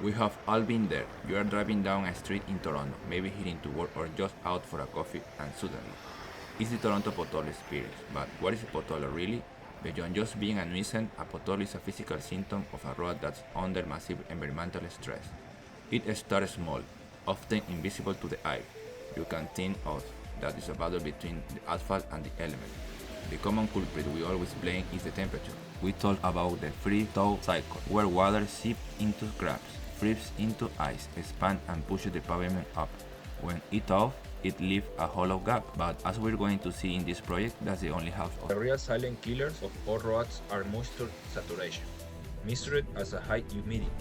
We have all been there. You are driving down a street in Toronto, maybe heading to work or just out for a coffee, and suddenly, it's the Toronto Pothole experience. But what is a pothole really? Beyond just being a nuisance, a pothole is a physical symptom of a road that's under massive environmental stress. It starts small, often invisible to the eye. You can think of that is a battle between the asphalt and the element. The common culprit we always blame is the temperature. We talk about the freeze-thaw cycle, where water seeps into cracks, freezes into ice, expands and pushes the pavement up. When it thaws, it leaves a hollow gap, but as we're going to see in this project, that's the only half of The real silent killers of all roads are moisture saturation, measured as a high humidity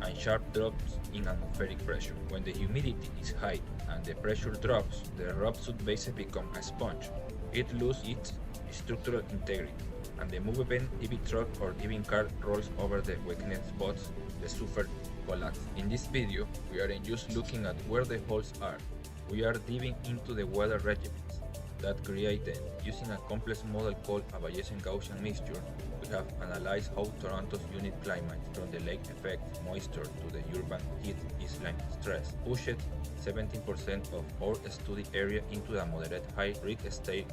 and sharp drops in atmospheric pressure. When the humidity is high and the pressure drops, the road should basically become a sponge. It loses its structural integrity, and the movement heavy truck or even car rolls over the weakened spots, the suffer collapse. In this video, we aren't just looking at where the holes are, we are diving into the weather regimens that create them. Using a complex model called a Bayesian Gaussian mixture, we have analyzed how Toronto's unique climate, from the lake effect moisture to the urban heat island stress, pushed 17% of our study area into the moderate high risk state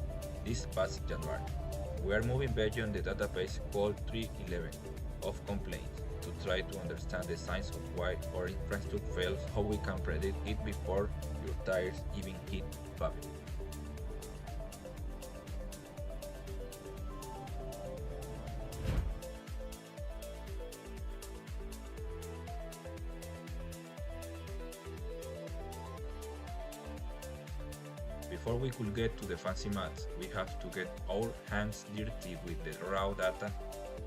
this past January. We are moving beyond the database called 311 of complaints to try to understand the signs of why our infrastructure fails, how we can predict it before your tires even hit pavement. Before we could get to the fancy maths, we have to get our hands dirty with the raw data.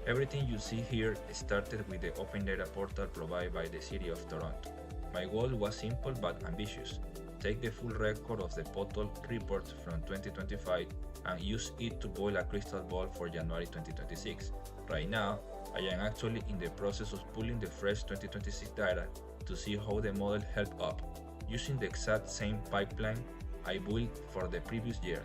Everything you see here started with the open data portal provided by the City of Toronto. My goal was simple but ambitious. Take the full record of the Pothole report from 2025 and use it to boil a crystal ball for January 2026. Right now, I am actually in the process of pulling the fresh 2026 data to see how the model held up, using the exact same pipeline I built for the previous year.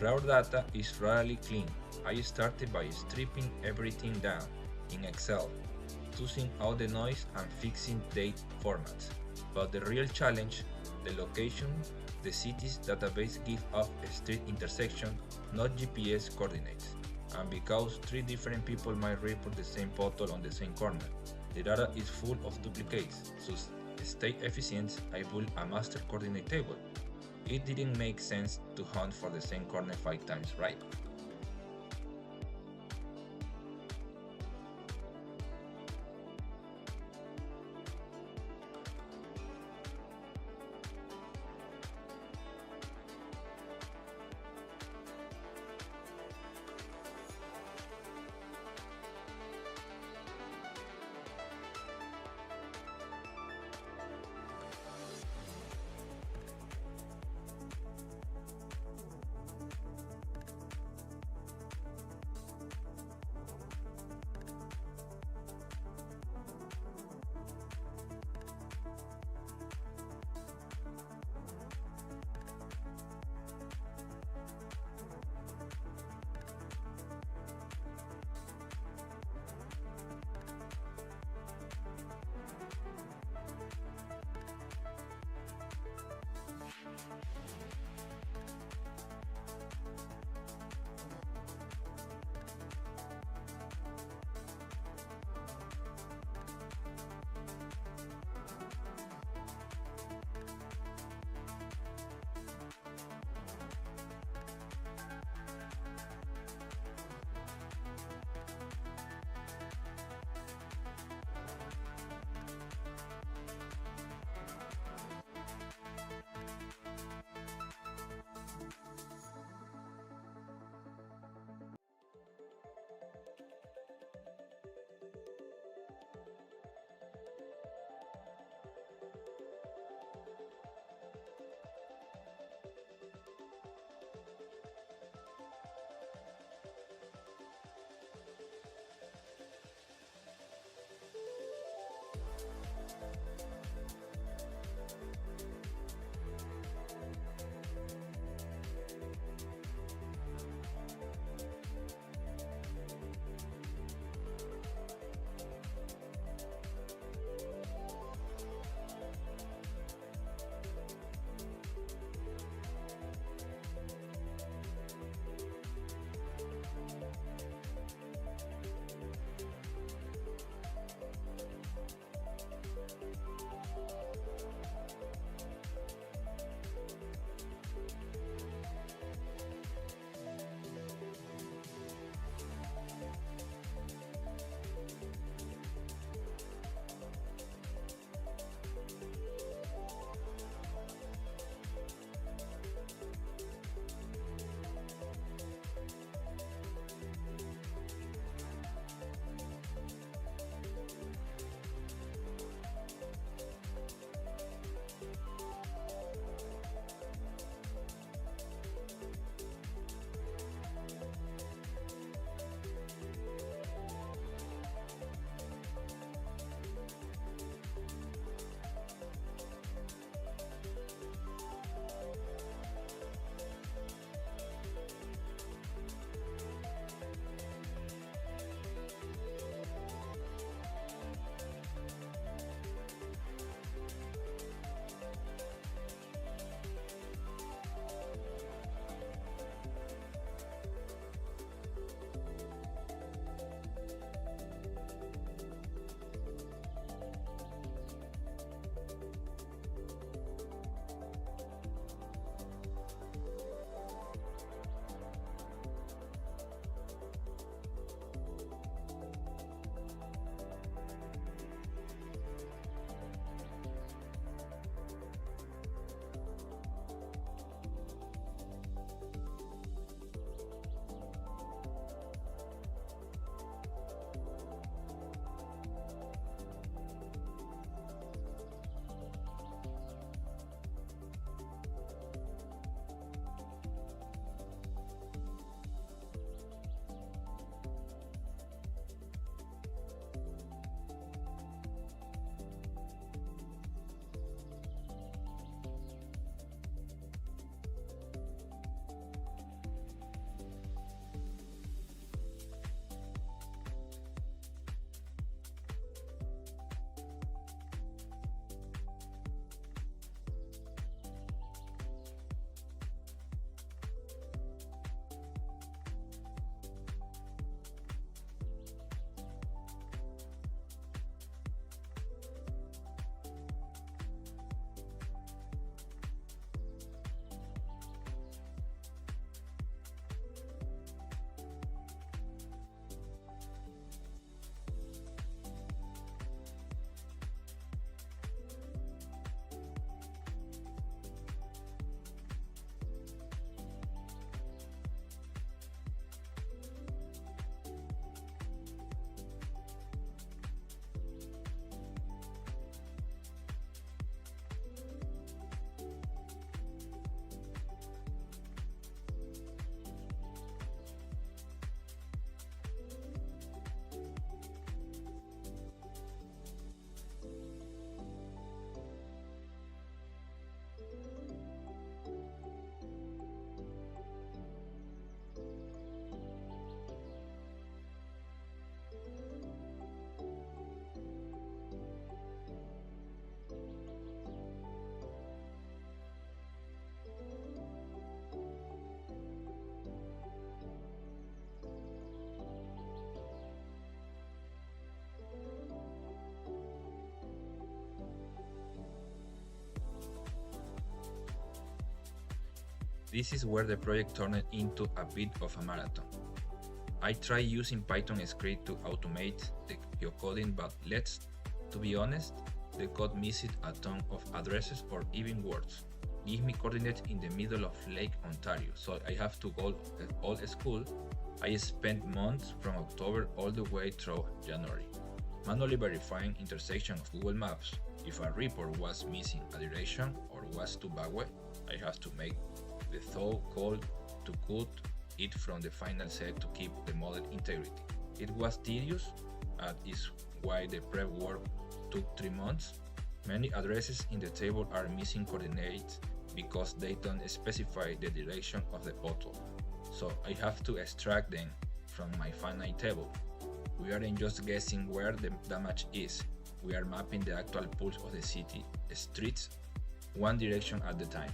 Raw data is rarely clean. I started by stripping everything down in Excel, tossing out the noise and fixing date formats. But the real challenge, the location, the city's database give off a street intersection, not GPS coordinates. And because three different people might report the same pothole on the same corner, the data is full of duplicates. So to stay efficient, I built a master coordinate table. It didn't make sense to hunt for the same corner 5 times, right? This is where the project turned into a bit of a marathon. I tried using Python script to automate the geocoding, but to be honest, the code missed a ton of addresses or even words. Give me coordinates in the middle of Lake Ontario, so I have to go old school. I spent months from October all the way through January, manually verifying intersection of Google Maps. If a report was missing a direction or was too backward, I have to make the thaw call to cut it from the final set to keep the model integrity. It was tedious, and is why the prep work took 3 months. Many addresses in the table are missing coordinates because they don't specify the direction of the pothole. So I have to extract them from my finite table. We aren't just guessing where the damage is, we are mapping the actual pulse of the city streets one direction at a time.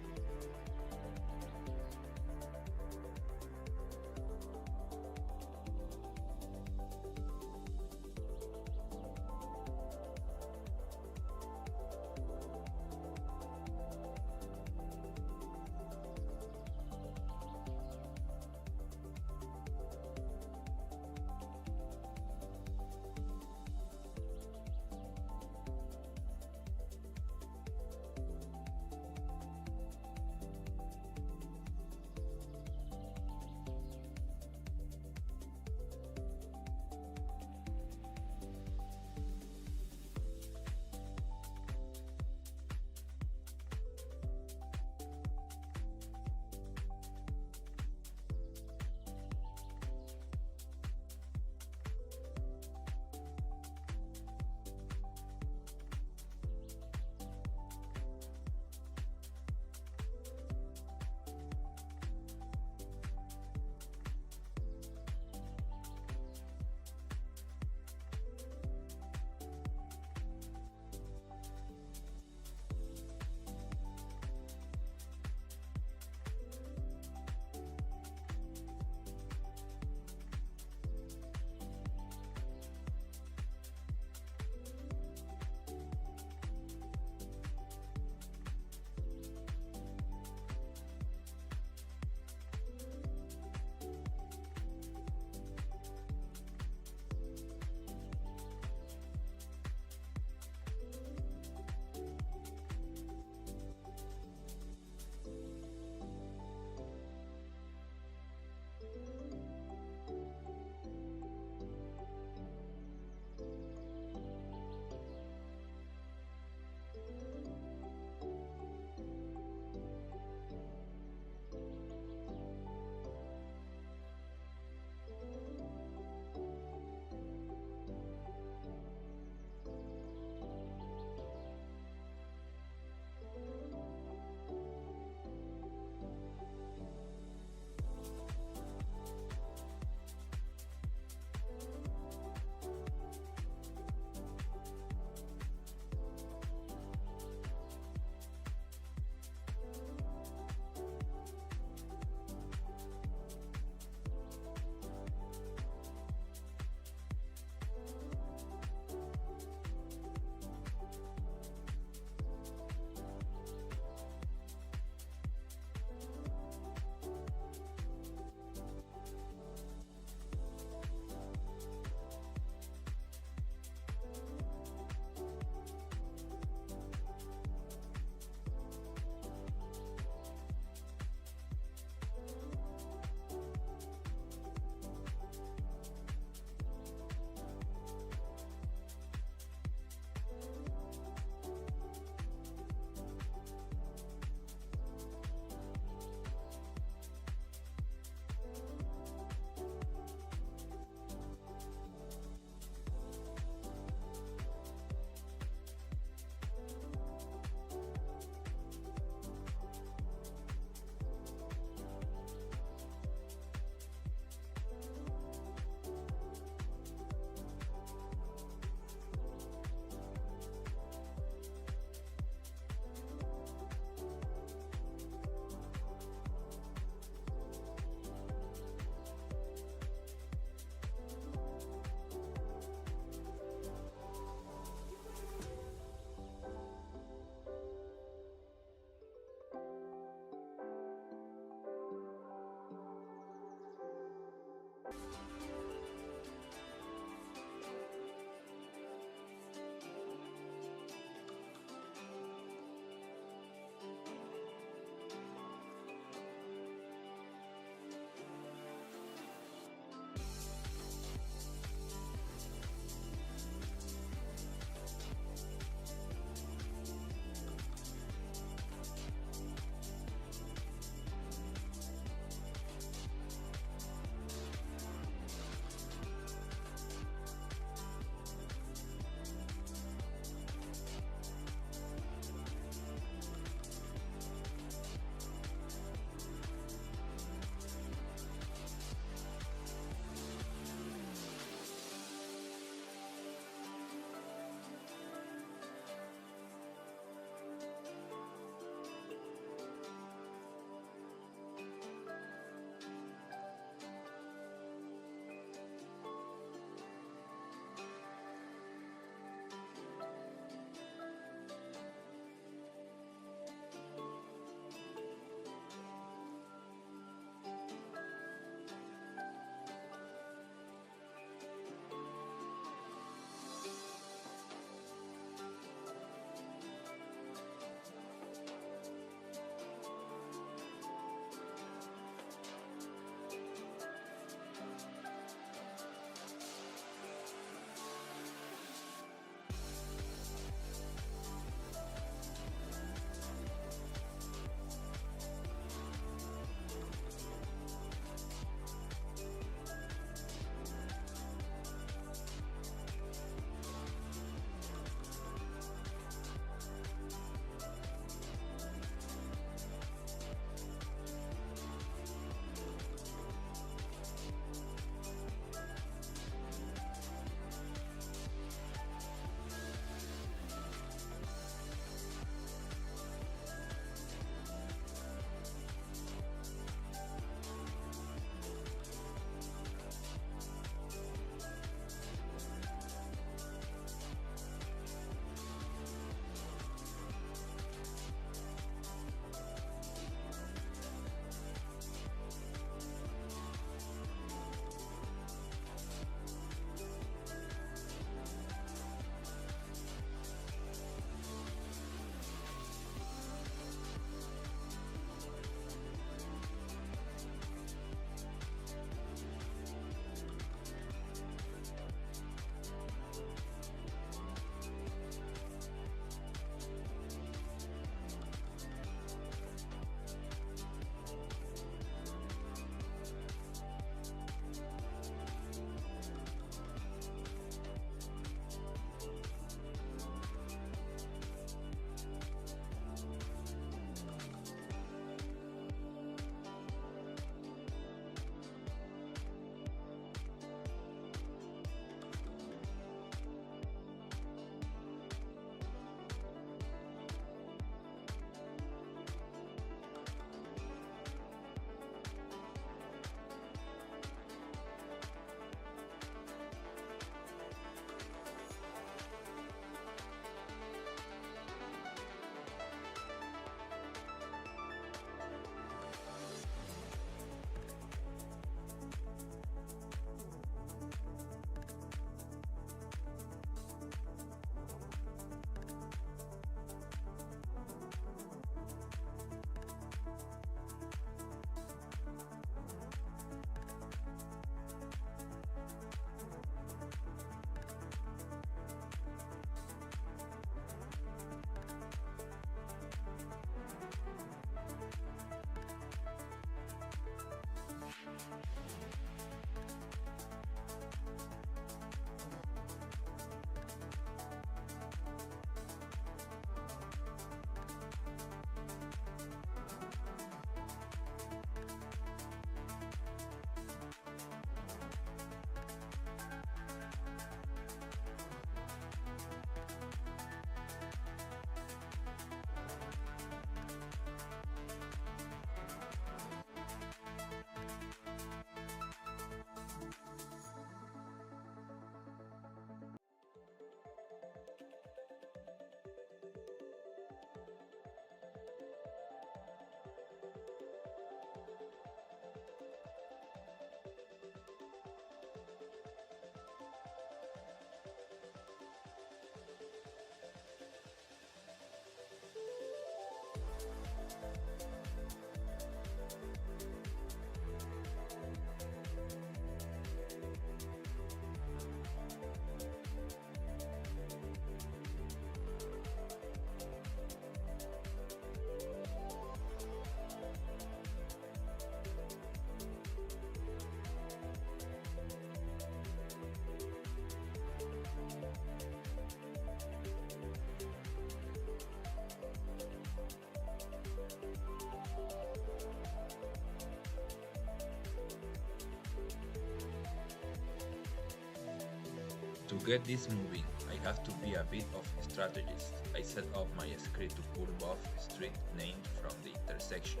To get this moving, I have to be a bit of a strategist. I set up my script to pull both street names from the intersection,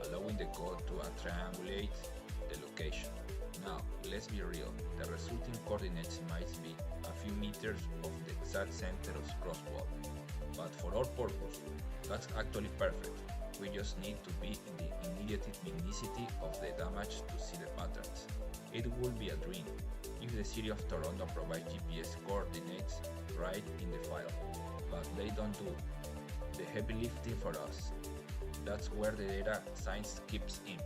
allowing the code to triangulate the location. Now, let's be real, the resulting coordinates might be a few meters off the exact center of crosswalk, but for our purpose, that's actually perfect. We just need to be in the immediate vicinity of the damage to see the patterns. It would be a dream if the city of Toronto provides GPS coordinates right in the file, but they don't do the heavy lifting for us. That's where the data science kicks in.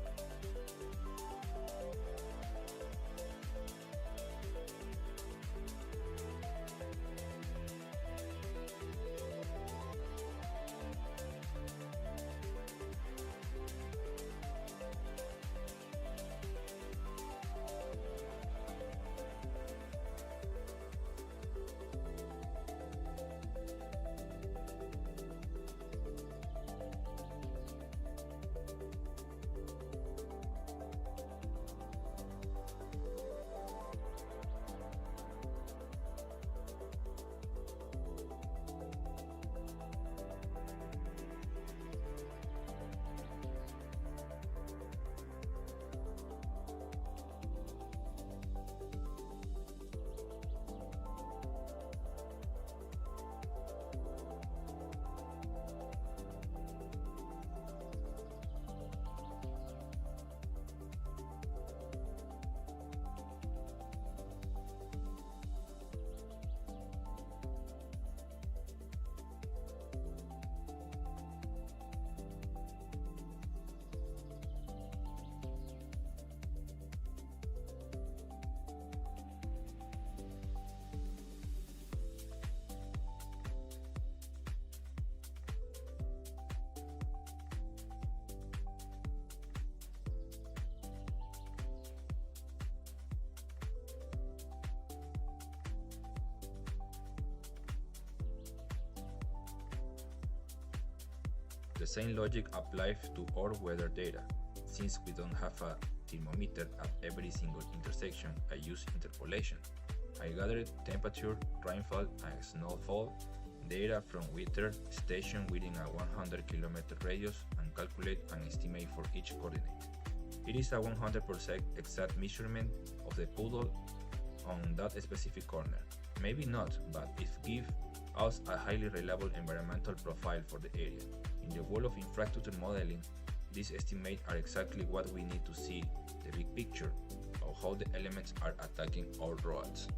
The same logic applies to our weather data. Since we don't have a thermometer at every single intersection, I use interpolation. I gathered temperature, rainfall, and snowfall data from weather stations within a 100 kilometer radius and calculate an estimate for each coordinate. It is a 100% exact measurement of the puddle on that specific corner. Maybe not, but it gives us a highly reliable environmental profile for the area. In the world of infrastructure modeling, these estimates are exactly what we need to see the big picture of how the elements are attacking our roads.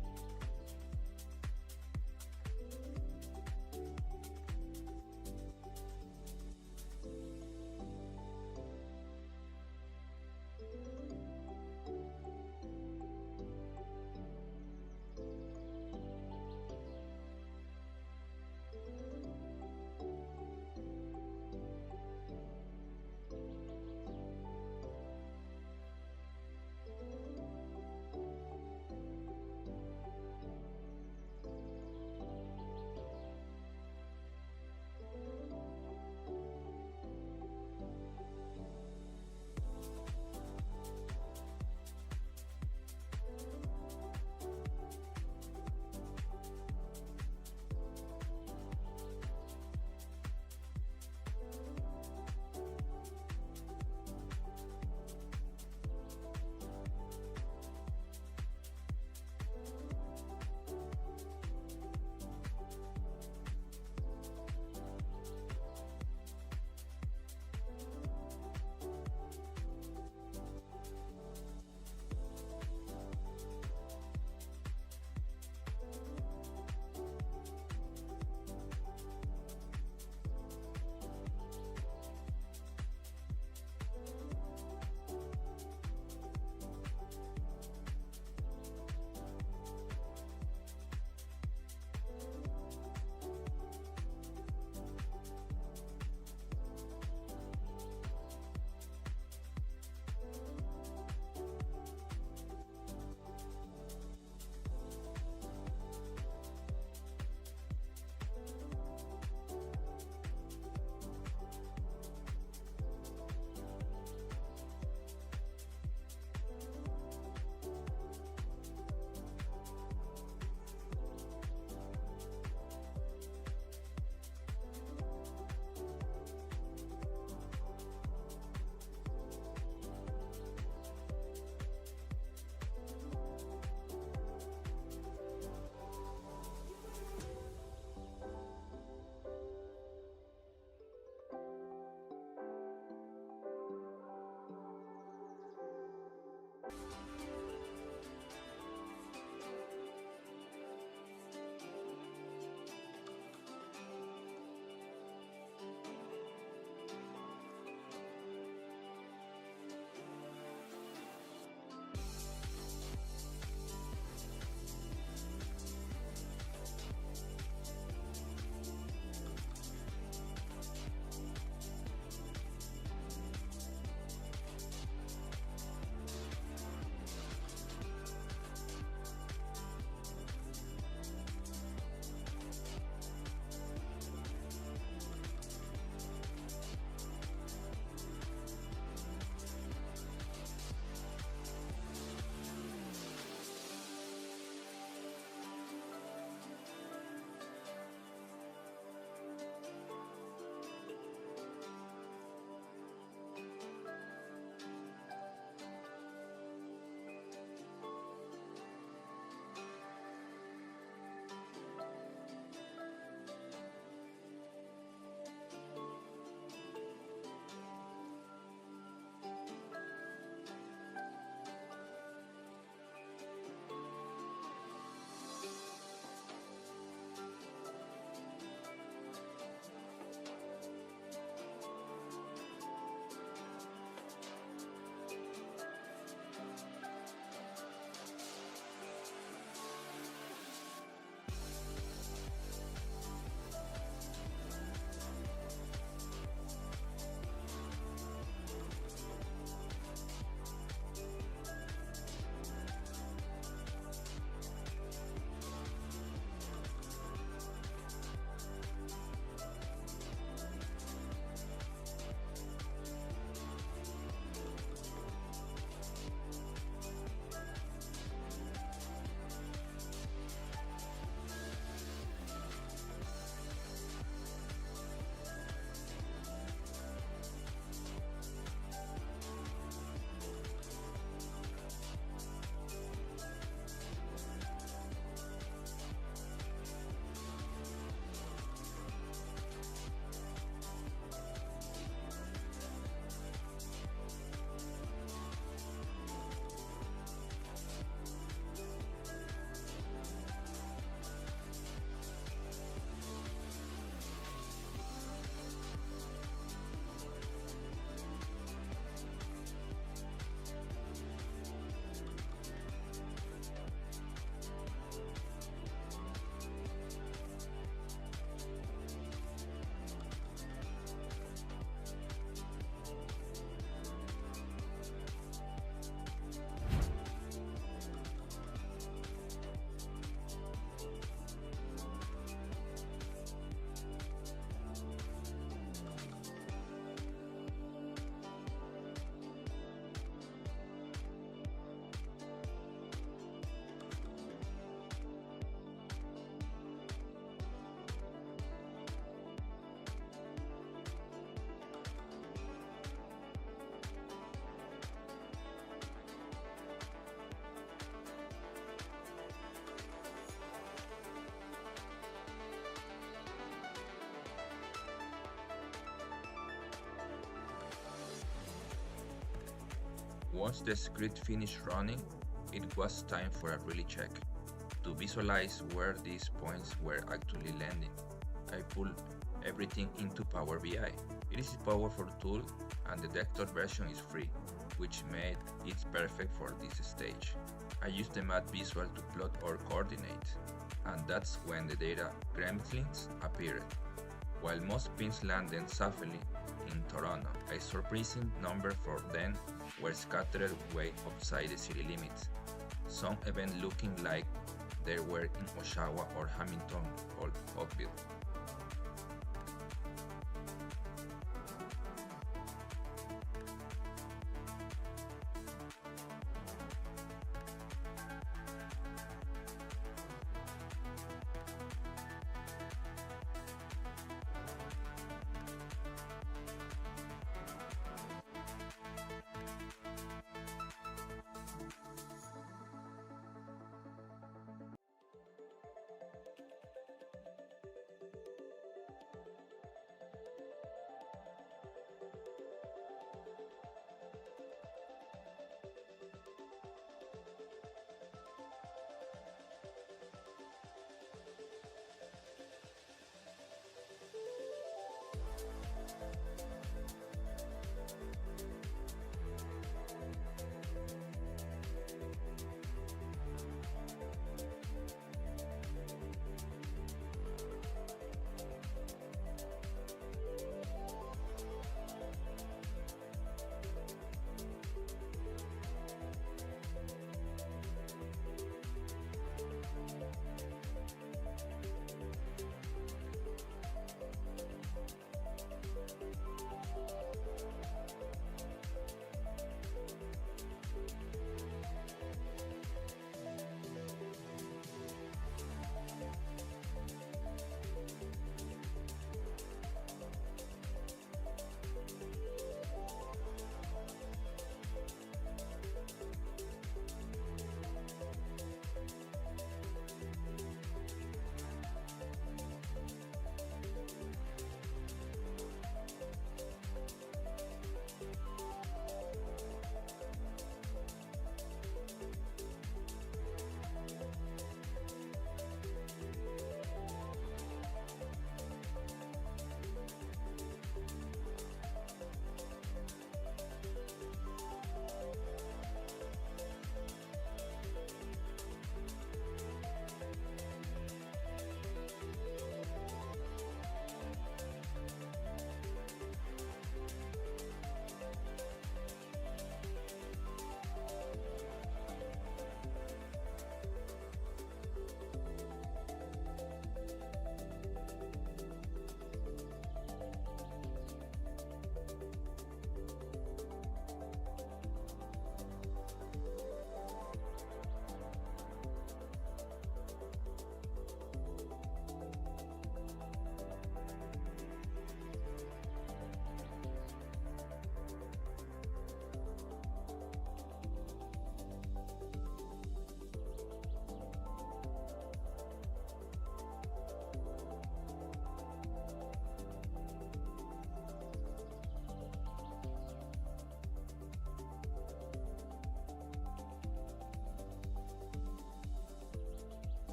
Once the script finished running, it was time for a really check. To visualize where these points were actually landing, I pulled everything into Power BI. It is a powerful tool and the desktop version is free, which made it perfect for this stage. I used the math visual to plot or coordinate, and that's when the data gremlins appeared. While most pins landed safely in Toronto, a surprising number for them were scattered way outside the city limits. Some even looking like they were in Oshawa or Hamilton or Oakville.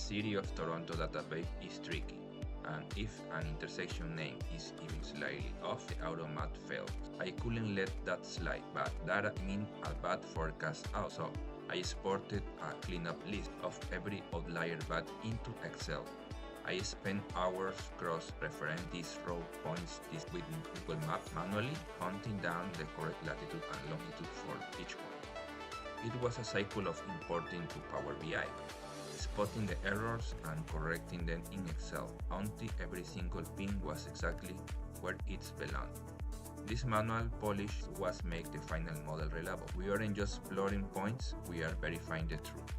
City of Toronto database is tricky, and if an intersection name is even slightly off, the automat fails. I couldn't let that slide, but that meant a bad forecast out, so I exported a cleanup list of every outlier bad into Excel. I spent hours cross-referencing these raw points with Google Maps manually, hunting down the correct latitude and longitude for each one. It was a cycle of importing to Power BI, spotting the errors and correcting them in Excel until every single pin was exactly where it belonged. This manual polish was make the final model reliable. We aren't just plotting points, we are verifying the truth.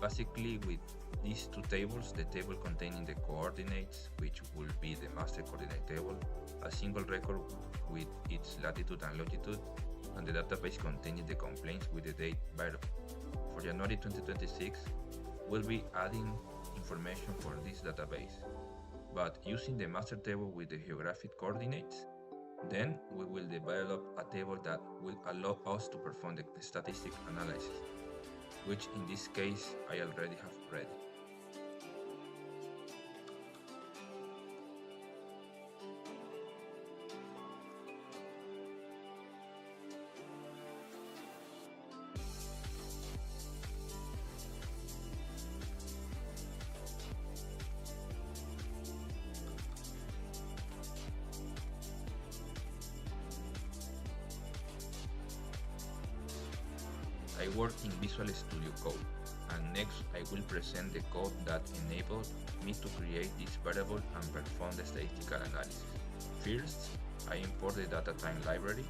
Basically, with these two tables, the table containing the coordinates, which will be the master coordinate table, a single record with its latitude and longitude, and the database containing the complaints with the date variable. For January 2026, we'll be adding information for this database, but using the master table with the geographic coordinates. Then we will develop a table that will allow us to perform the statistic analysis, which in this case I already have ready. I work in Visual Studio Code, and next I will present the code that enabled me to create this variable and perform the statistical analysis. First, I import the data time library,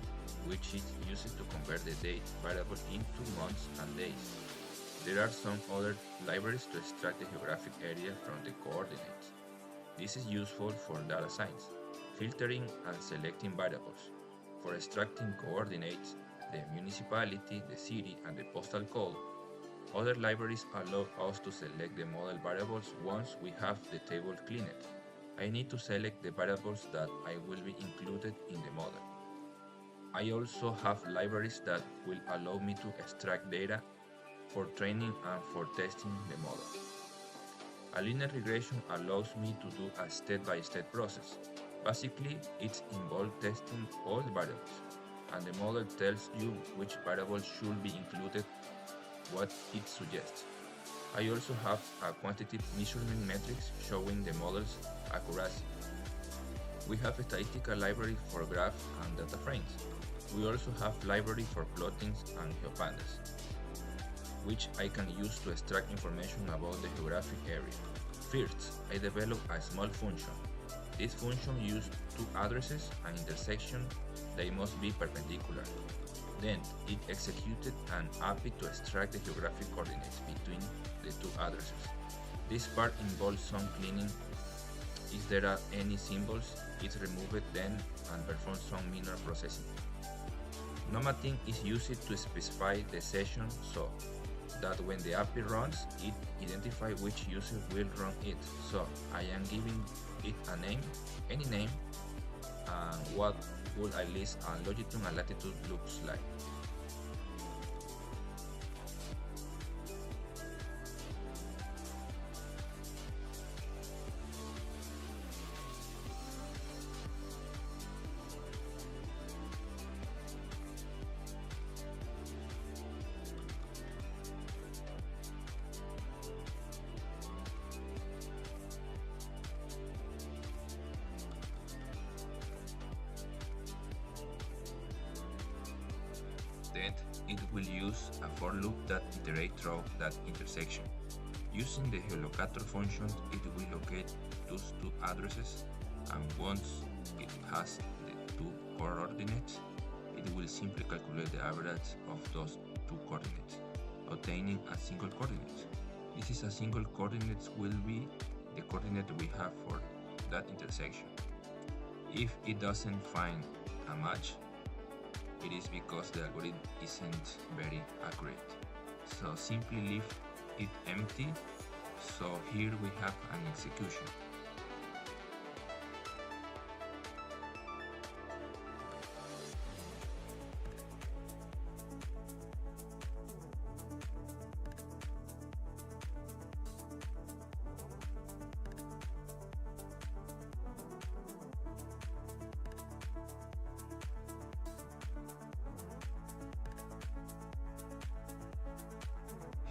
which is used to convert the date variable into months and days. There are some other libraries to extract the geographic area from the coordinates. This is useful for data science, filtering and selecting variables. For extracting coordinates, the municipality, the city, and the postal code. Other libraries allow us to select the model variables once we have the table cleaned. I need to select the variables that I will be included in the model. I also have libraries that will allow me to extract data for training and for testing the model. A linear regression allows me to do a step-by-step process. Basically, it involves testing all variables, and the model tells you which variables should be included, what it suggests. I also have a quantitative measurement metrics showing the model's accuracy. We have a statistical library for graphs and data frames. We also have library for plottings and geopandas, which I can use to extract information about the geographic area. First, I develop a small function. This function uses two addresses and intersection. They must be perpendicular. Then it executed an API to extract the geographic coordinates between the two addresses. This part involves some cleaning. If there are any symbols, it's removed then and performs some minor processing. Nomating is used to specify the session so that when the API runs, it identifies which user will run it. So I am giving it a name, any name, and what would a list and longitude and latitude looks like. Then it will use a for loop that iterates through that intersection. Using the geolocator function, it will locate those two addresses, and once it has the two coordinates, it will simply calculate the average of those two coordinates, obtaining a single coordinate. This is a single coordinate will be the coordinate we have for that intersection. If it doesn't find a match, it is because the algorithm isn't very accurate. So simply leave it empty. So here we have an execution.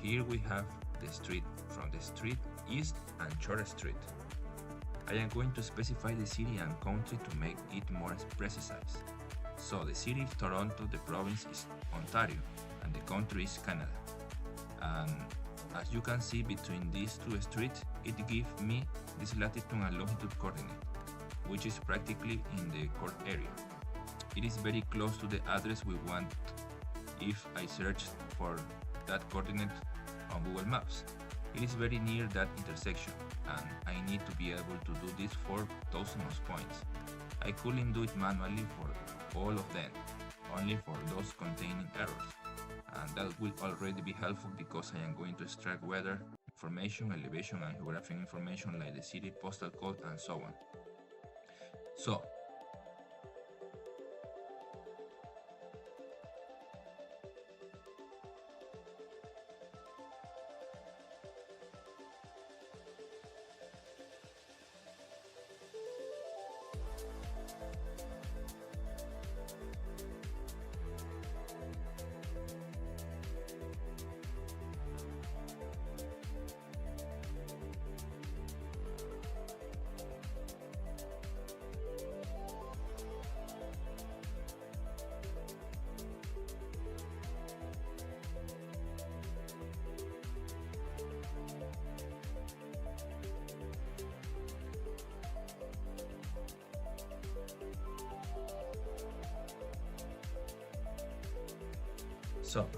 Here we have the street from the street east and short street. I am going to specify the city and country to make it more precise. So the city is Toronto, the province is Ontario, and the country is Canada. And as you can see between these two streets, it gives me this latitude and longitude coordinate, which is practically in the core area. It is very close to the address we want if I search for that coordinate on Google Maps. It is very near that intersection, and I need to be able to do this for thousands of points. I couldn't do it manually for all of them, only for those containing errors. And that will already be helpful because I am going to extract weather information, elevation, and geographic information like the city, postal code, and so on. So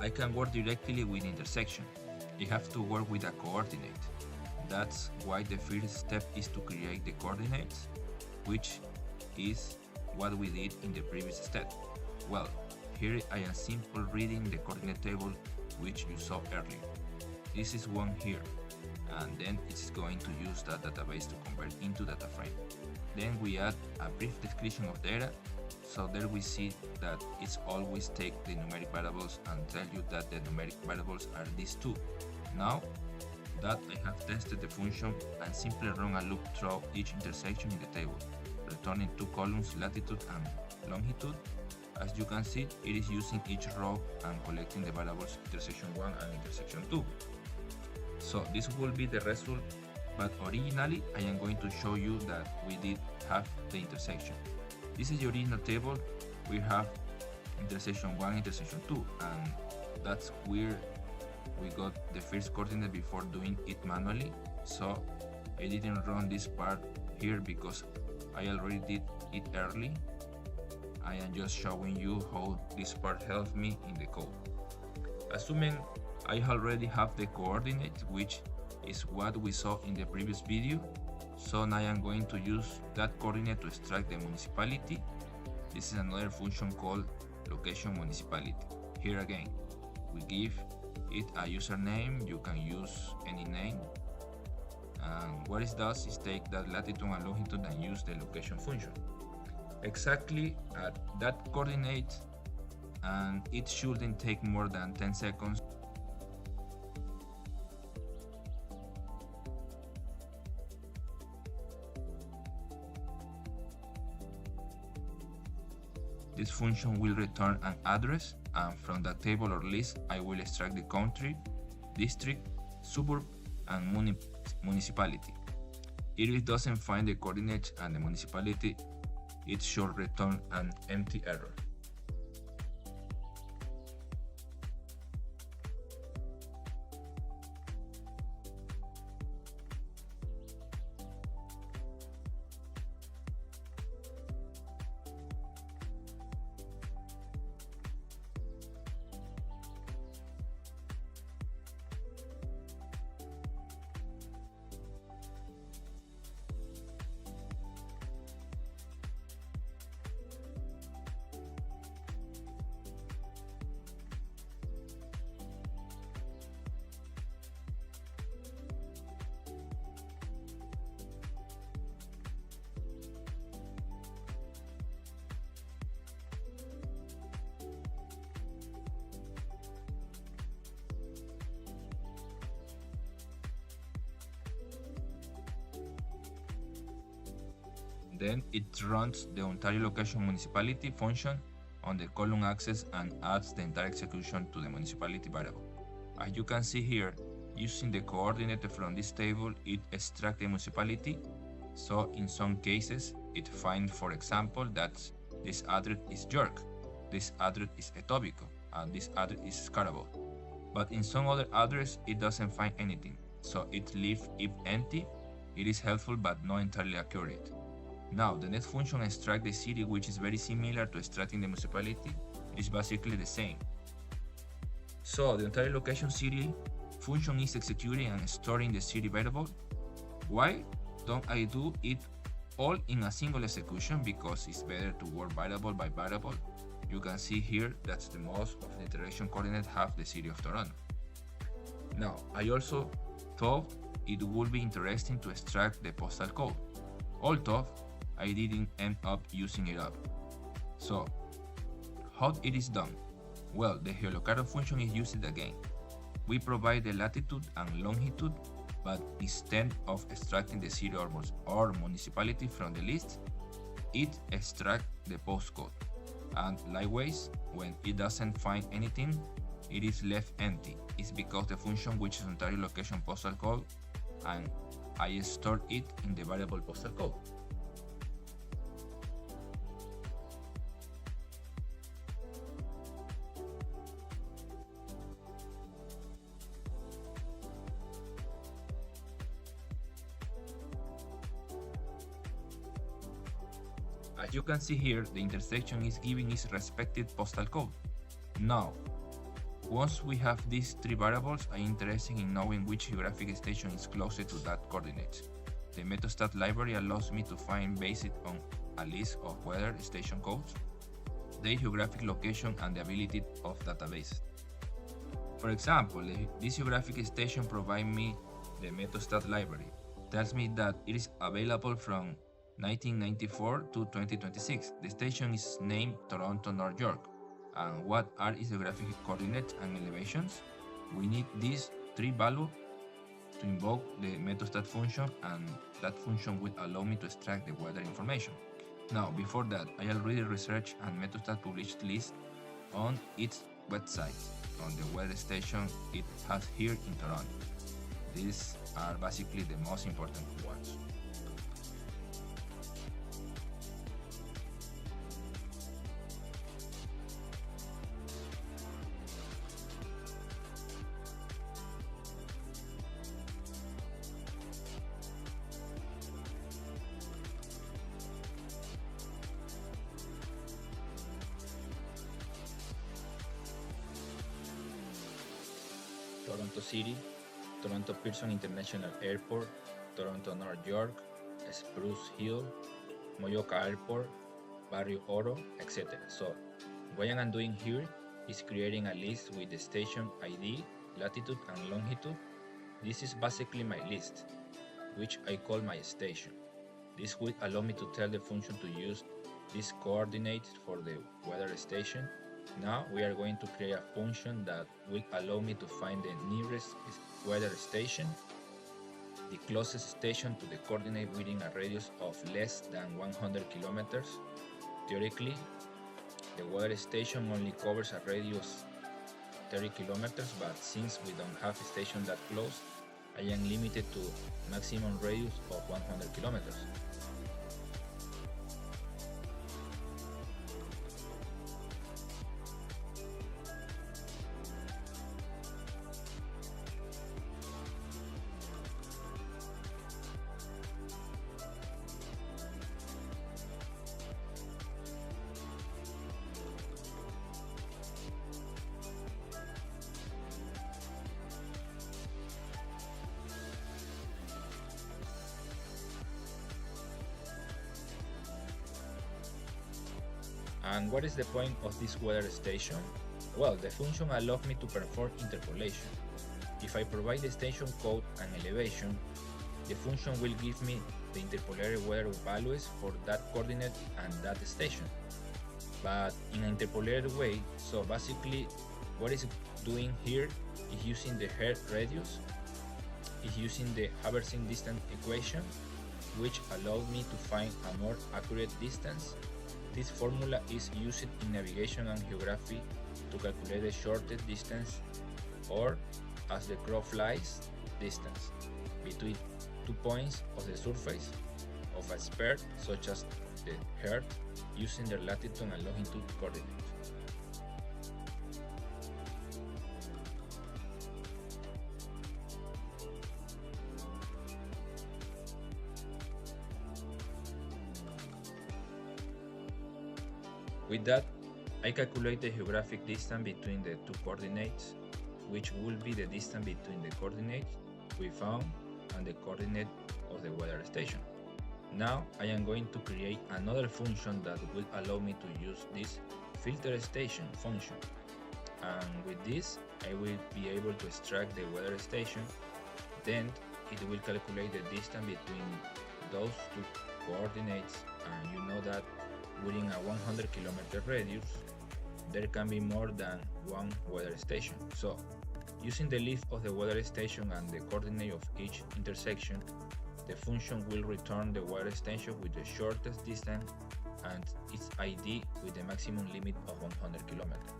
I can work directly with intersection. You have to work with a coordinate. That's why the first step is to create the coordinates, which is what we did in the previous step. Well, here I am simply reading the coordinate table which you saw earlier. This is one here, and then it's going to use that database to convert into data frame. Then we add a brief description of data. So there we see that it's always take the numeric variables and tell you that the numeric variables are these two. Now that I have tested the function and simply run a loop through each intersection in the table, returning two columns, latitude and longitude. As you can see, it is using each row and collecting the variables intersection 1 and intersection 2. So this will be the result, but originally I am going to show you that we did have the intersection. This is the original table. We have intersection 1, intersection 2, and that's where we got the first coordinate before doing it manually. So I didn't run this part here because I already did it early. I am just showing you how this part helps me in the code. Assuming I already have the coordinate, which is what we saw in the previous video, so now I am going to use that coordinate to extract the municipality. This is another function called location municipality. Here again, we give it a username. You can use any name. And what it does is take that latitude and longitude and use the location function exactly at that coordinate, and it shouldn't take more than 10 seconds. This function will return an address, and from that table or list I will extract the country, district, suburb, and municipality. If it doesn't find the coordinates and the municipality, it should return an empty error. Then it runs the Ontario location municipality function on the column access and adds the entire execution to the municipality variable. As you can see here, using the coordinate from this table, it extracts the municipality. So in some cases, it finds, for example, that this address is York, this address is Etobicoke, and this address is Scarborough. But in some other address, it doesn't find anything. So it leaves it empty. It is helpful but not entirely accurate. Now, the next function extract the city, which is very similar to extracting the municipality. It's basically the same. So the entire location city function is executing and storing the city variable. Why don't I do it all in a single execution? Because it's better to work variable by variable. You can see here that the most of the interaction coordinates have the city of Toronto. Now, I also thought it would be interesting to extract the postal code. Although I didn't end up using it up. So, how it is done? Well, the geolocate function is used again. We provide the latitude and longitude, but instead of extracting the city or municipality from the list, it extracts the postcode. And likewise, when it doesn't find anything, it is left empty. It's because the function which is Ontario location postal code, and I stored it in the variable postal code. As you can see here, the intersection is giving its respective postal code. Now, once we have these three variables, I'm interested in knowing which geographic station is closer to that coordinate. The MethoStat library allows me to find based on a list of weather station codes, their geographic location, and the ability of databases. For example, this geographic station provides me the MethoStat library. Tells me that it is available from 1994 to 2026. The station is named Toronto, North York. And what are its geographic coordinates and elevations? We need these three values to invoke the MethoStat function, and that function will allow me to extract the weather information. Now, before that, I already researched and MethoStat published list on its website on the weather station it has here in Toronto. These are basically the most important ones. Toronto City, Toronto Pearson International Airport, Toronto North York, Spruce Hill, Moyoka Airport, Barrio Oro, etc. So what I'm doing here is creating a list with the station ID, latitude, and longitude. This is basically my list, which I call my station. This will allow me to tell the function to use these coordinates for the weather station. Now we are going to create a function that will allow me to find the nearest weather station, the closest station to the coordinate within a radius of less than 100 kilometers. Theoretically, the weather station only covers a radius 30 kilometers, but since we don't have a station that close, I am limited to maximum radius of 100 kilometers. And what is the point of this weather station? Well, the function allows me to perform interpolation. If I provide the station code and elevation, the function will give me the interpolated weather values for that coordinate and that station, but in an interpolated way. So basically, what it's doing here is using the Hertz radius, is using the Haversing distance equation, which allows me to find a more accurate distance. This formula is used in navigation and geography to calculate the shortest distance, or as the crow flies, distance between 2 points of the surface of a sphere, such as the Earth, using their latitude and longitude coordinates. With that, I calculate the geographic distance between the two coordinates, which will be the distance between the coordinates we found and the coordinate of the weather station. Now I am going to create another function that will allow me to use this filter station function, and with this I will be able to extract the weather station. Then it will calculate the distance between those two coordinates, and you know that within a 100 kilometer radius there can be more than one weather station. So using the list of the weather station and the coordinate of each intersection, the function will return the weather station with the shortest distance and its ID with the maximum limit of 100 kilometers.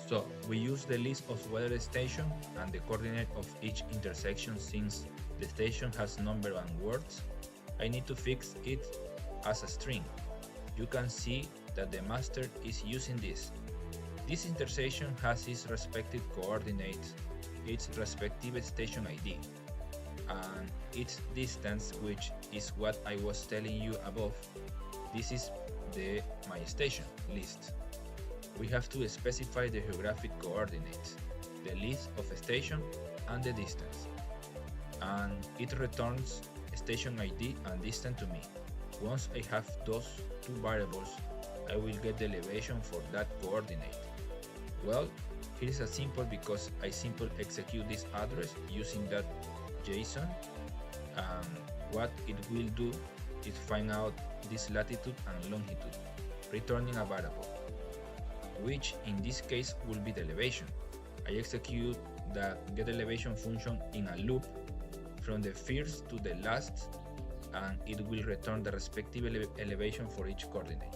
So we use the list of weather station and the coordinate of each intersection. Since the station has number and words, I need to fix it as a string. You can see that the master is using this. This intersection has its respective coordinates, its respective station ID, and its distance, which is what I was telling you above. This is the my station list. We have to specify the geographic coordinates, the list of station, and the distance. And it returns station ID and distance to me. Once I have those two variables, I will get the elevation for that coordinate. Well, here is a simple because I simply execute this address using that JSON, and what it will do is find out this latitude and longitude, returning a variable, which in this case will be the elevation. I execute the getElevation function in a loop from the first to the last, and it will return the respective elevation for each coordinate.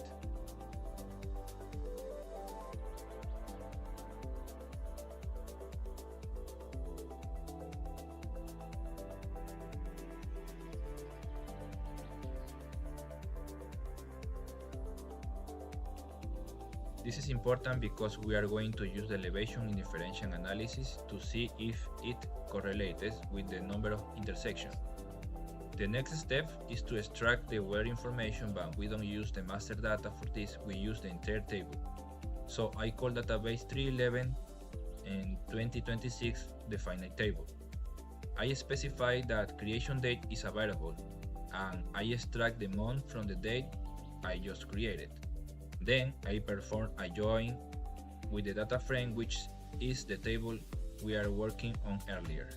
This is important because we are going to use the elevation in differential analysis to see if it correlates with the number of intersections. The next step is to extract the weather information, but we don't use the master data for this, we use the entire table. So I call database 311 and 2026 the finite table. I specify that creation date is a variable, and I extract the month from the date I just created. Then I perform a join with the data frame, which is the table we are working on earlier.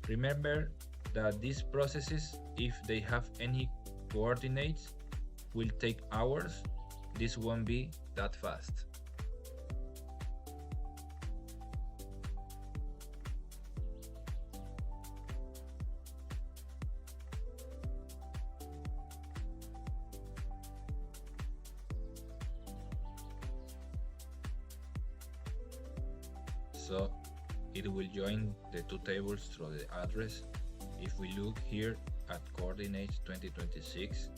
Remember that these processes, if they have any coordinates, will take hours. This won't be that fast. So it will join the two tables through the address. If we look here at coordinates 2026,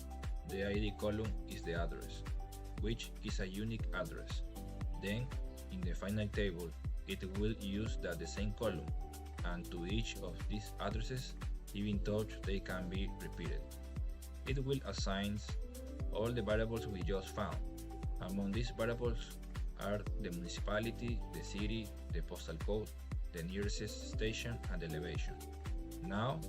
the ID column is the address, which is a unique address. Then, in the final table, it will use the same column, and to each of these addresses, even though they can be repeated. It will assign all the variables we just found. Among these variables are the municipality, the city, the postal code, the nearest station, and the elevation. Now,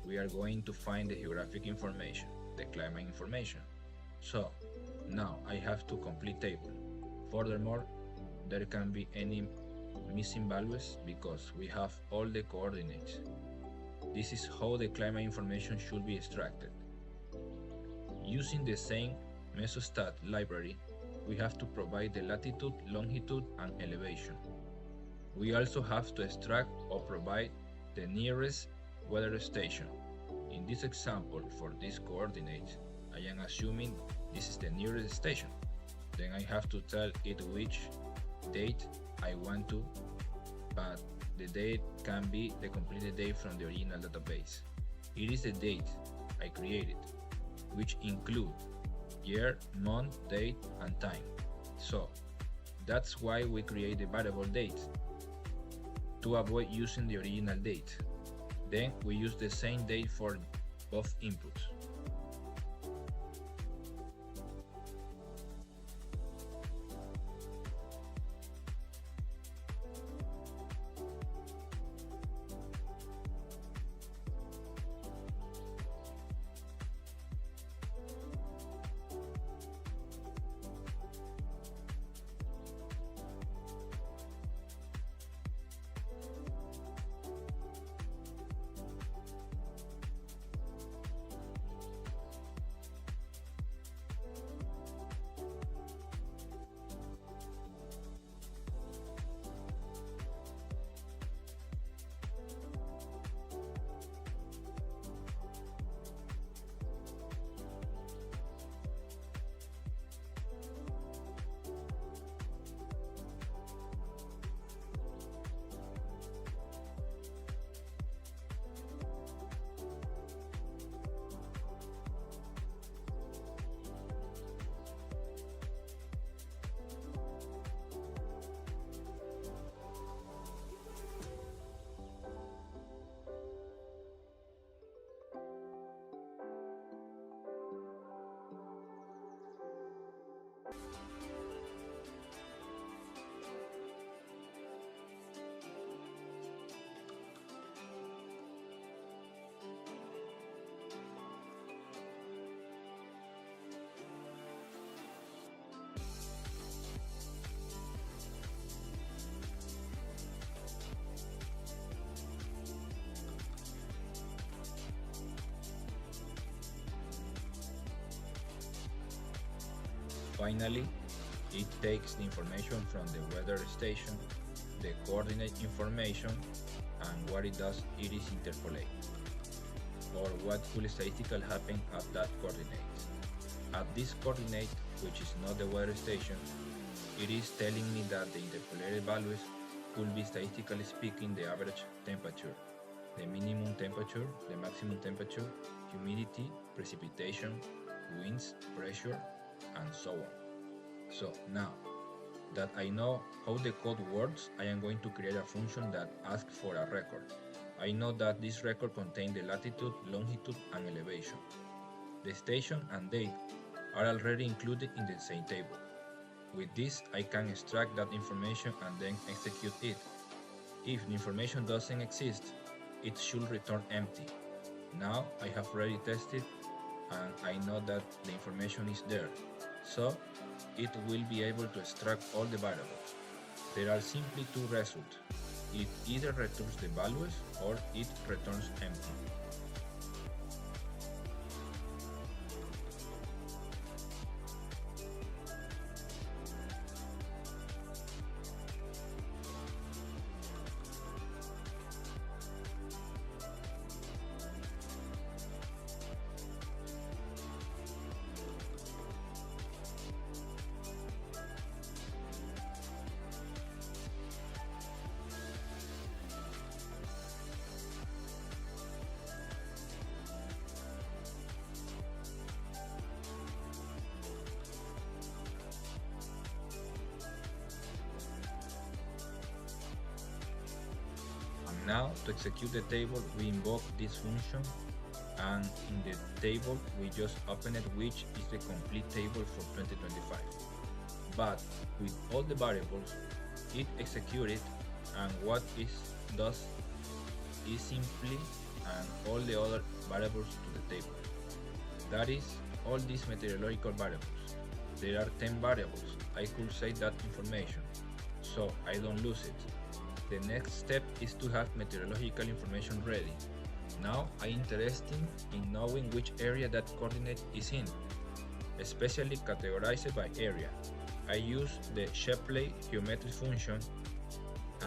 we are going to find the geographic information, the climate information. So, now I have to complete table. Furthermore, there can be any missing values because we have all the coordinates. This is how the climate information should be extracted. Using the same mesostat library, we have to provide the latitude, longitude, and elevation. We also have to extract or provide the nearest weather station. In this example, for these coordinates, I am assuming this is the nearest station. Then I have to tell it which date I want to, but the date can be the completed date from the original database. It is the date I created, which include year, month, date, and time. So that's why we create the variable date, to avoid using the original date. Then we use the same date for both inputs. Finally, it takes the information from the weather station, the coordinate information, and what it does, it is interpolate, or what will statistical happen at that coordinate. At this coordinate, which is not the weather station, it is telling me that the interpolated values could be statistically speaking the average temperature, the minimum temperature, the maximum temperature, humidity, precipitation, winds, pressure, and so on. So now that I know how the code works, I am going to create a function that asks for a record. I know that this record contains the latitude, longitude, and elevation. The station and date are already included in the same table. With this, I can extract that information and then execute it. If the information doesn't exist, it should return empty. Now I have already tested and I know that the information is there, so it will be able to extract all the variables. There are simply two results. It either returns the values or it returns empty. Now, to execute the table, we invoke this function, and in the table, we just open it, which is the complete table for 2025. But with all the variables, it executes it, and what it does is simply and all the other variables to the table. That is, all these meteorological variables. There are 10 variables. I could say that information, so I don't lose it. The next step is to have meteorological information ready. Now I'm interested in knowing which area that coordinate is in, especially categorized by area. I use the Shapley geometric function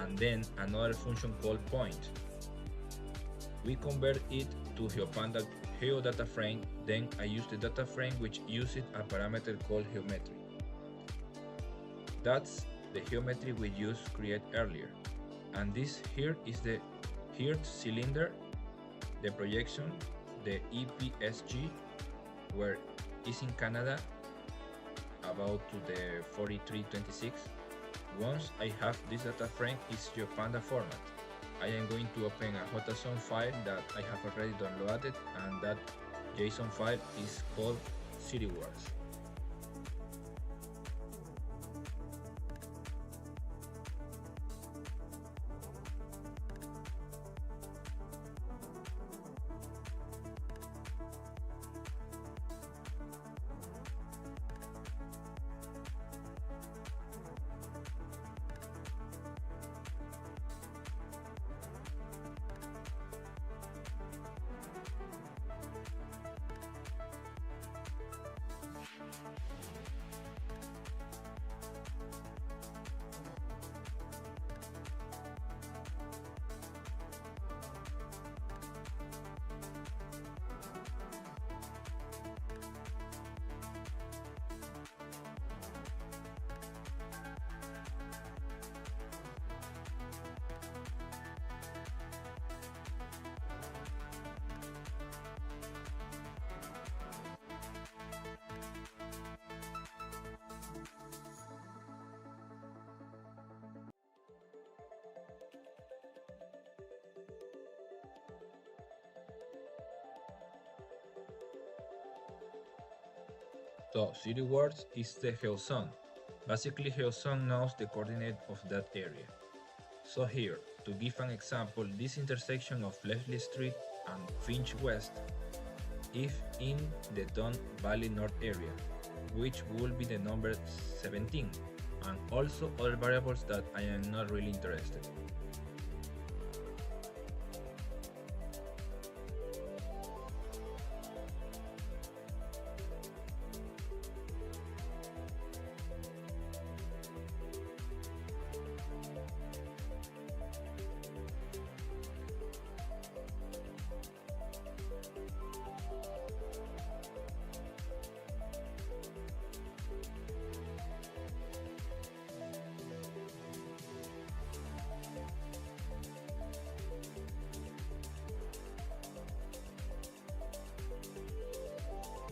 and then another function called point. We convert it to geodata frame, then I use the data frame which uses a parameter called geometry. That's the geometry we used to create earlier. And this here is the Earth cylinder, the projection, the EPSG, where is in Canada, about to the 4326. Once I have this data frame, it's GeoPanda format. I am going to open a JSON file that I have already downloaded, and that JSON file is called CityWords. So CityWords is the GeoZone. Basically, GeoZone knows the coordinate of that area. So here, to give an example, this intersection of Leslie Street and Finch West is in the Don Valley North area, which will be the number 17, and also other variables that I am not really interested.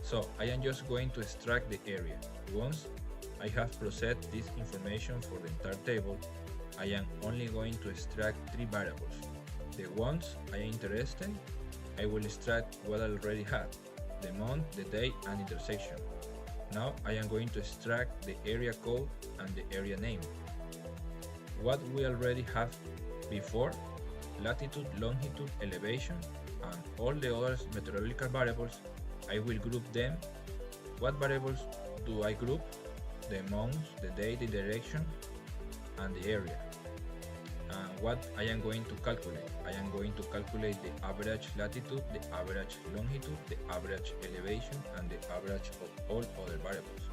So I am just going to extract the area. Once I have processed this information for the entire table, I am only going to extract 3 variables. The ones I am interested in, I will extract what I already have, the month, the day, and intersection. Now I am going to extract the area code and the area name. What we already have before, latitude, longitude, elevation, and all the other meteorological variables, I will group them. What variables do I group? The month, the day, the direction, and the area. And what I am going to calculate? I am going to calculate the average latitude, the average longitude, the average elevation, and the average of all other variables.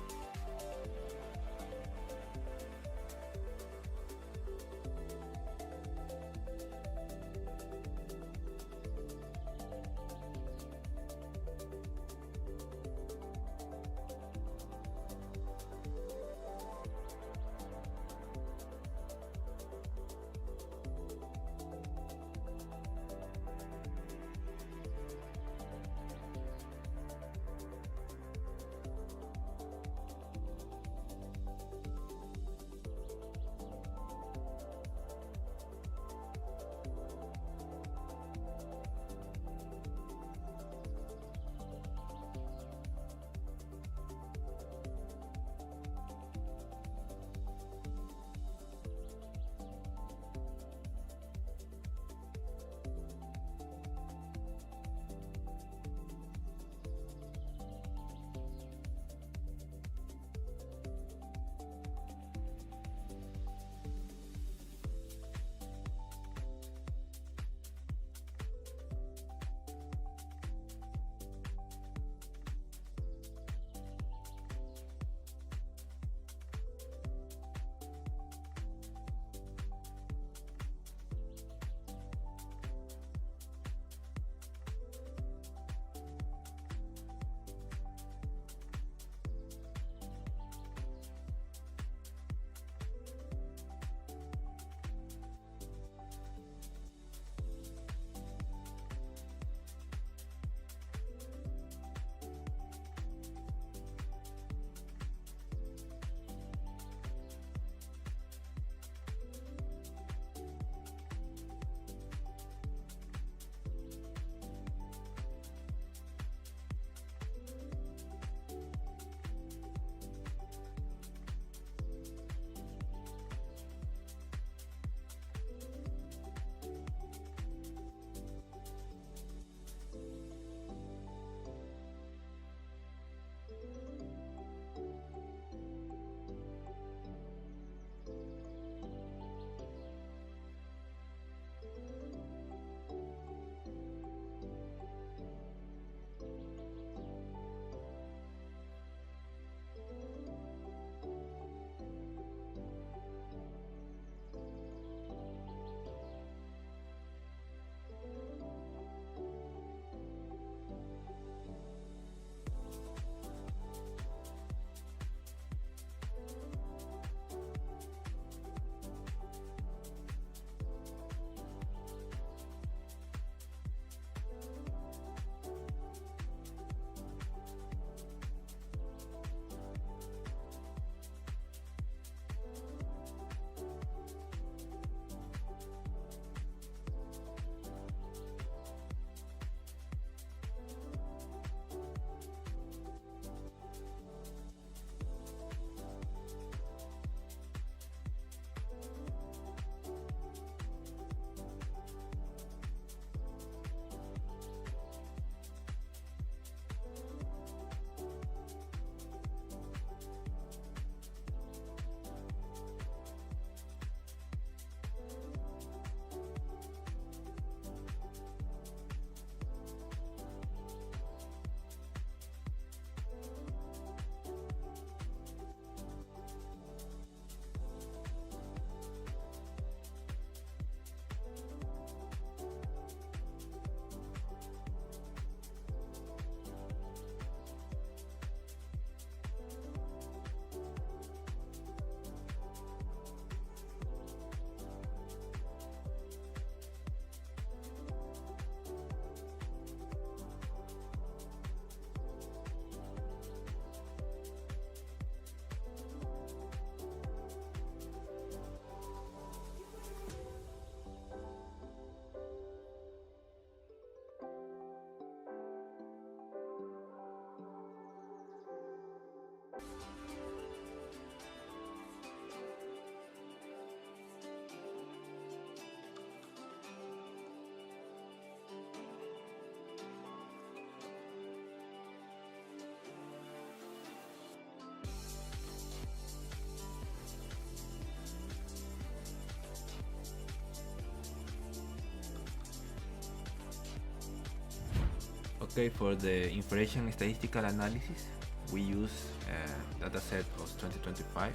Okay, for the inferential statistical analysis, we use a dataset of 2025.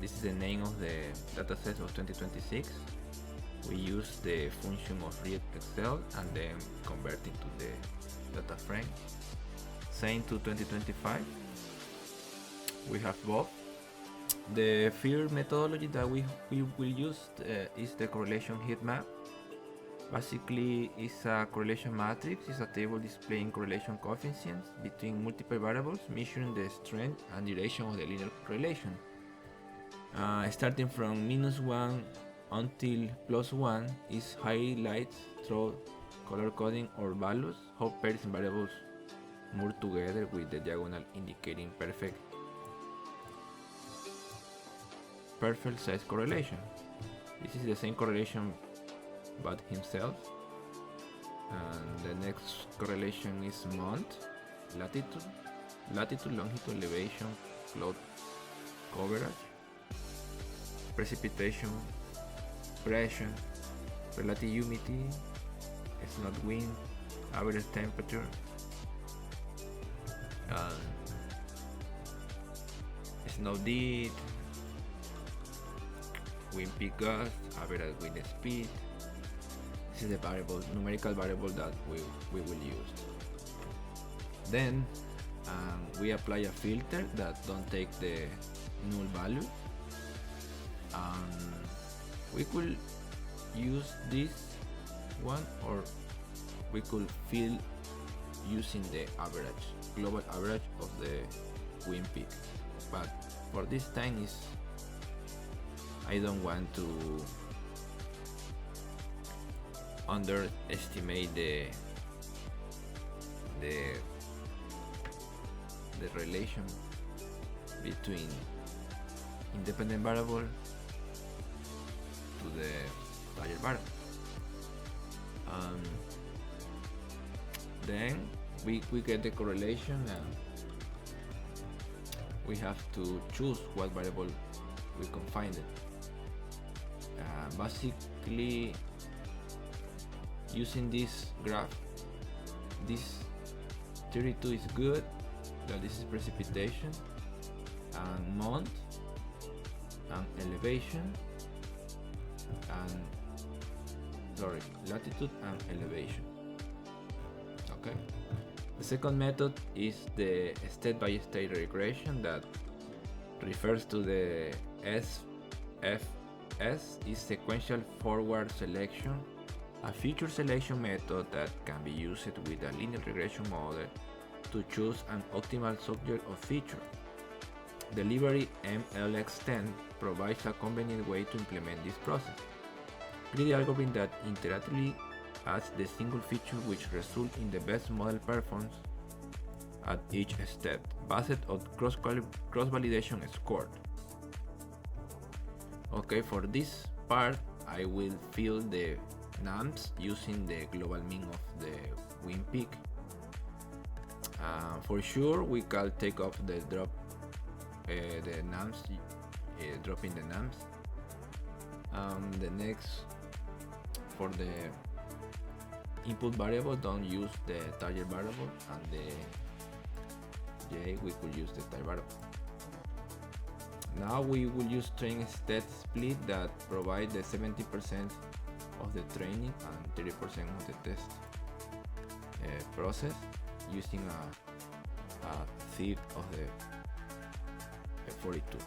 This is the name of the dataset of 2026. We use the function of read Excel and then convert it to the data frame. Same to 2025. We have both. The third methodology that we will use is the correlation heat map. Basically, it's a correlation matrix. It's a table displaying correlation coefficients between multiple variables, measuring the strength and duration of the linear correlation. Starting from -1 until +1 is highlights through color coding or values how pairs and variables move together with the diagonal indicating perfect size correlation. This is the same correlation but himself. And the next correlation is month, latitude, longitude, elevation, cloud coverage, precipitation, pressure, relative humidity, snow wind, average temperature, snow depth, wind peak gust, average wind speed. This is the variable, numerical variable that we will use. Then we apply a filter that don't take the null value. We could use this one, or we could fill using the average, global average of the wind peak. But for this time is I don't want to underestimate the relation between independent variable to the target variable. Then we get the correlation, and we have to choose what variable we can find it. Basically, using this graph, this 32 is good, that this is precipitation, and month, and elevation, and latitude and elevation. Okay. The second method is the state-by-state regression that refers to the SFS is sequential forward selection, a feature selection method that can be used with a linear regression model to choose an optimal subject of feature. The library MLX10 provides a convenient way to implement this process. Create the algorithm that interactively adds the single feature which results in the best model performance at each step, based on cross-validation scored. Okay, for this part, I will fill the nums using the global mean of the wind peak. For sure, we can take off the drop, the nums, dropping the nums. The next, for the input variable, don't use the target variable, and the J we could use the target variable. Now we will use train state split that provide the 70% of the training and 30% of the test process using a thief of the 42.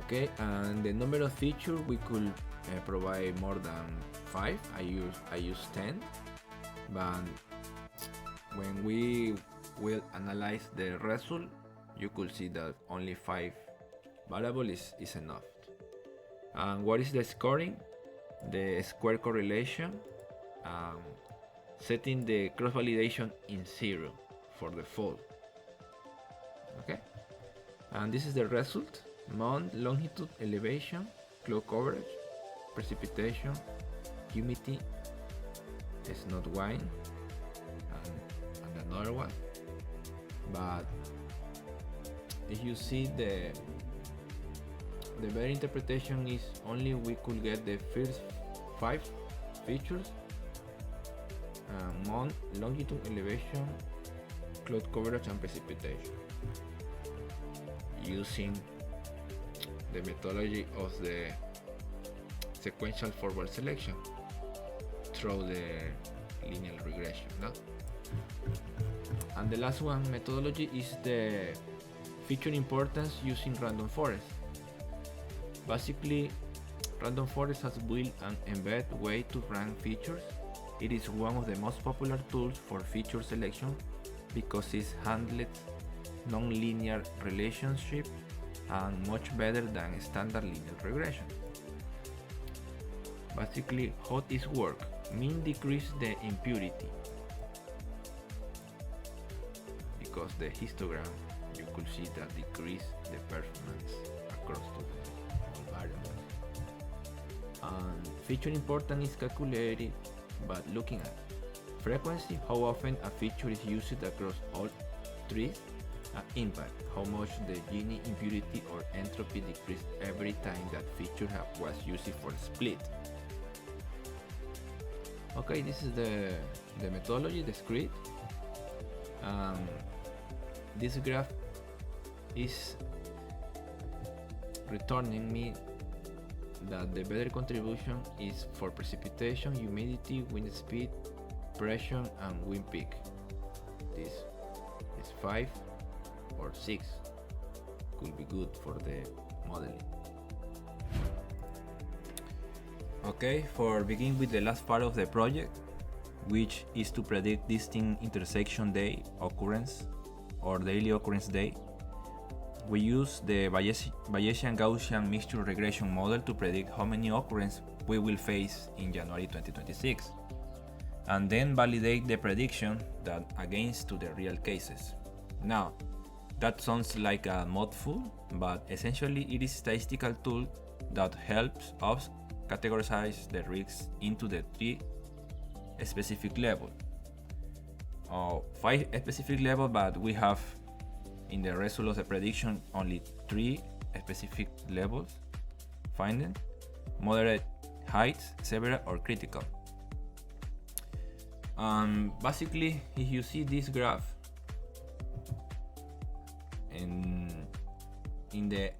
Okay, and the number of features we could provide more than 5. I use 10, but when we will analyze the result, you could see that only 5 variable is enough. And what is the scoring? The square correlation, setting the cross validation in 0 for the fall. Okay, and this is the result: month, longitude, elevation, cloud coverage, precipitation, humidity, snow wind, and another one. But if you see the better interpretation is only we could get the first 5 features Longitude, elevation, cloud coverage, and precipitation. Using the methodology of the sequential forward selection through the linear regression. No? And the last one methodology is the feature importance using random forest. Basically, random forest has built an embedded way to rank features. It is one of the most popular tools for feature selection because it handles non-linear relationship and much better than standard linear regression. Basically, how it works: mean decrease the impurity, because the histogram you could see that decrease the performance across the variables. And feature importance is calculated by looking at frequency, how often a feature is used across all trees, and impact, how much the Gini impurity or entropy decreased every time that feature was used for split. Okay, this is the methodology, the script. This graph is returning me that the better contribution is for precipitation, humidity, wind speed, pressure, and wind peak. This is 5 or 6, could be good for the modeling. Okay, for begin with the last part of the project, which is to predict distinct intersection day occurrence or daily occurrence day, we use the Bayesian Gaussian mixture regression model to predict how many occurrences we will face in January 2026, and then validate the prediction that against to the real cases. Now, that sounds like a mouthful, but essentially it is a statistical tool that helps us categorize the risks into the 3 specific levels. 5 specific levels, but we have in the result of the prediction only 3 specific levels: finding, moderate, heights, severe, or critical. Basically, if you see this graph, in the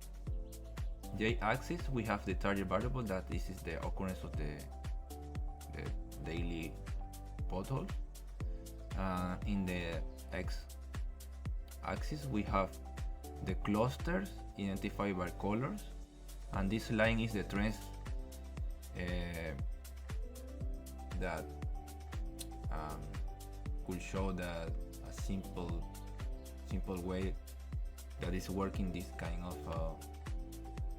y-axis we have the target variable, that this is the occurrence of the daily potholes. In the x-axis we have the clusters identified by colors, and this line is the trends that could show that a simple way that is working this kind of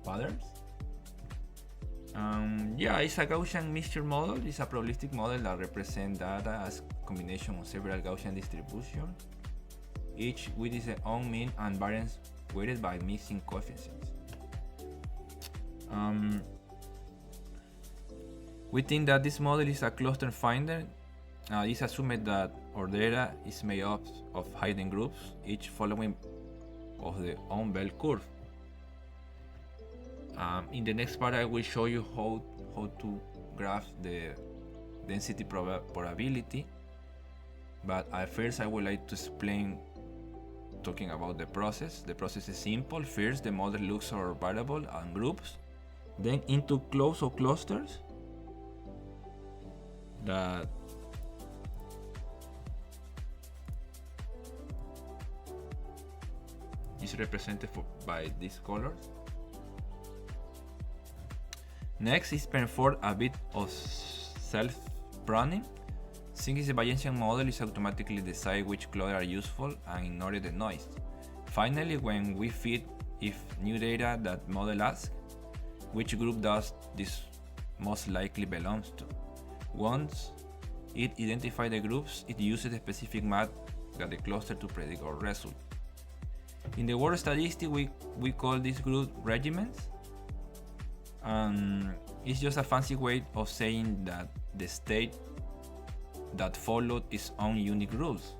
patterns. It's a Gaussian mixture model. It's a probabilistic model that represents data as combination of several Gaussian distributions, each with its own mean and variance weighted by mixing coefficients. We think that this model is a cluster finder. It's assumed that our data is made up of hidden groups, each following of their own bell curve. In the next part I will show you how to graph the density probability, but at first I would like to explain, talking about the process. The process is simple. First, the model looks for variable and groups, then into closed or clusters that is represented by these colors. Next is perform a bit of self-pruning. Since the Bayesian model is automatically decide which clusters are useful and ignore the noise. Finally, when we feed if new data that model asks, which group does this most likely belongs to? Once it identifies the groups, it uses the specific map that the cluster to predict our result. In the word statistics, we call this group regiments. It's just a fancy way of saying that the state that followed its own unique rules.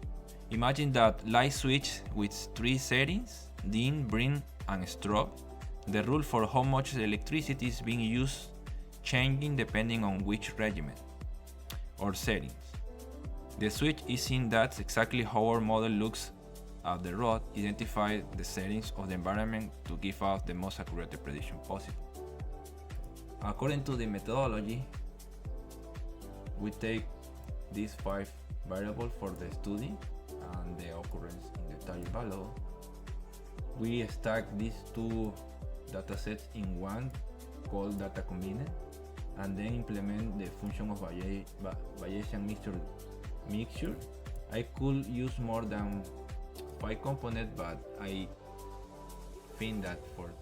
Imagine that light switch with 3 settings: dim, brim, and strobe. The rule for how much electricity is being used changing depending on which regimen or settings. The switch is in that's exactly how our model looks at the rod, identify the settings of the environment to give us the most accurate prediction possible. According to the methodology, we take these 5 variables for the study and the occurrence in the target value. We stack these 2 datasets in one called data combined, and then implement the function of Bayesian mixture. I could use more than 5 components, but I think that for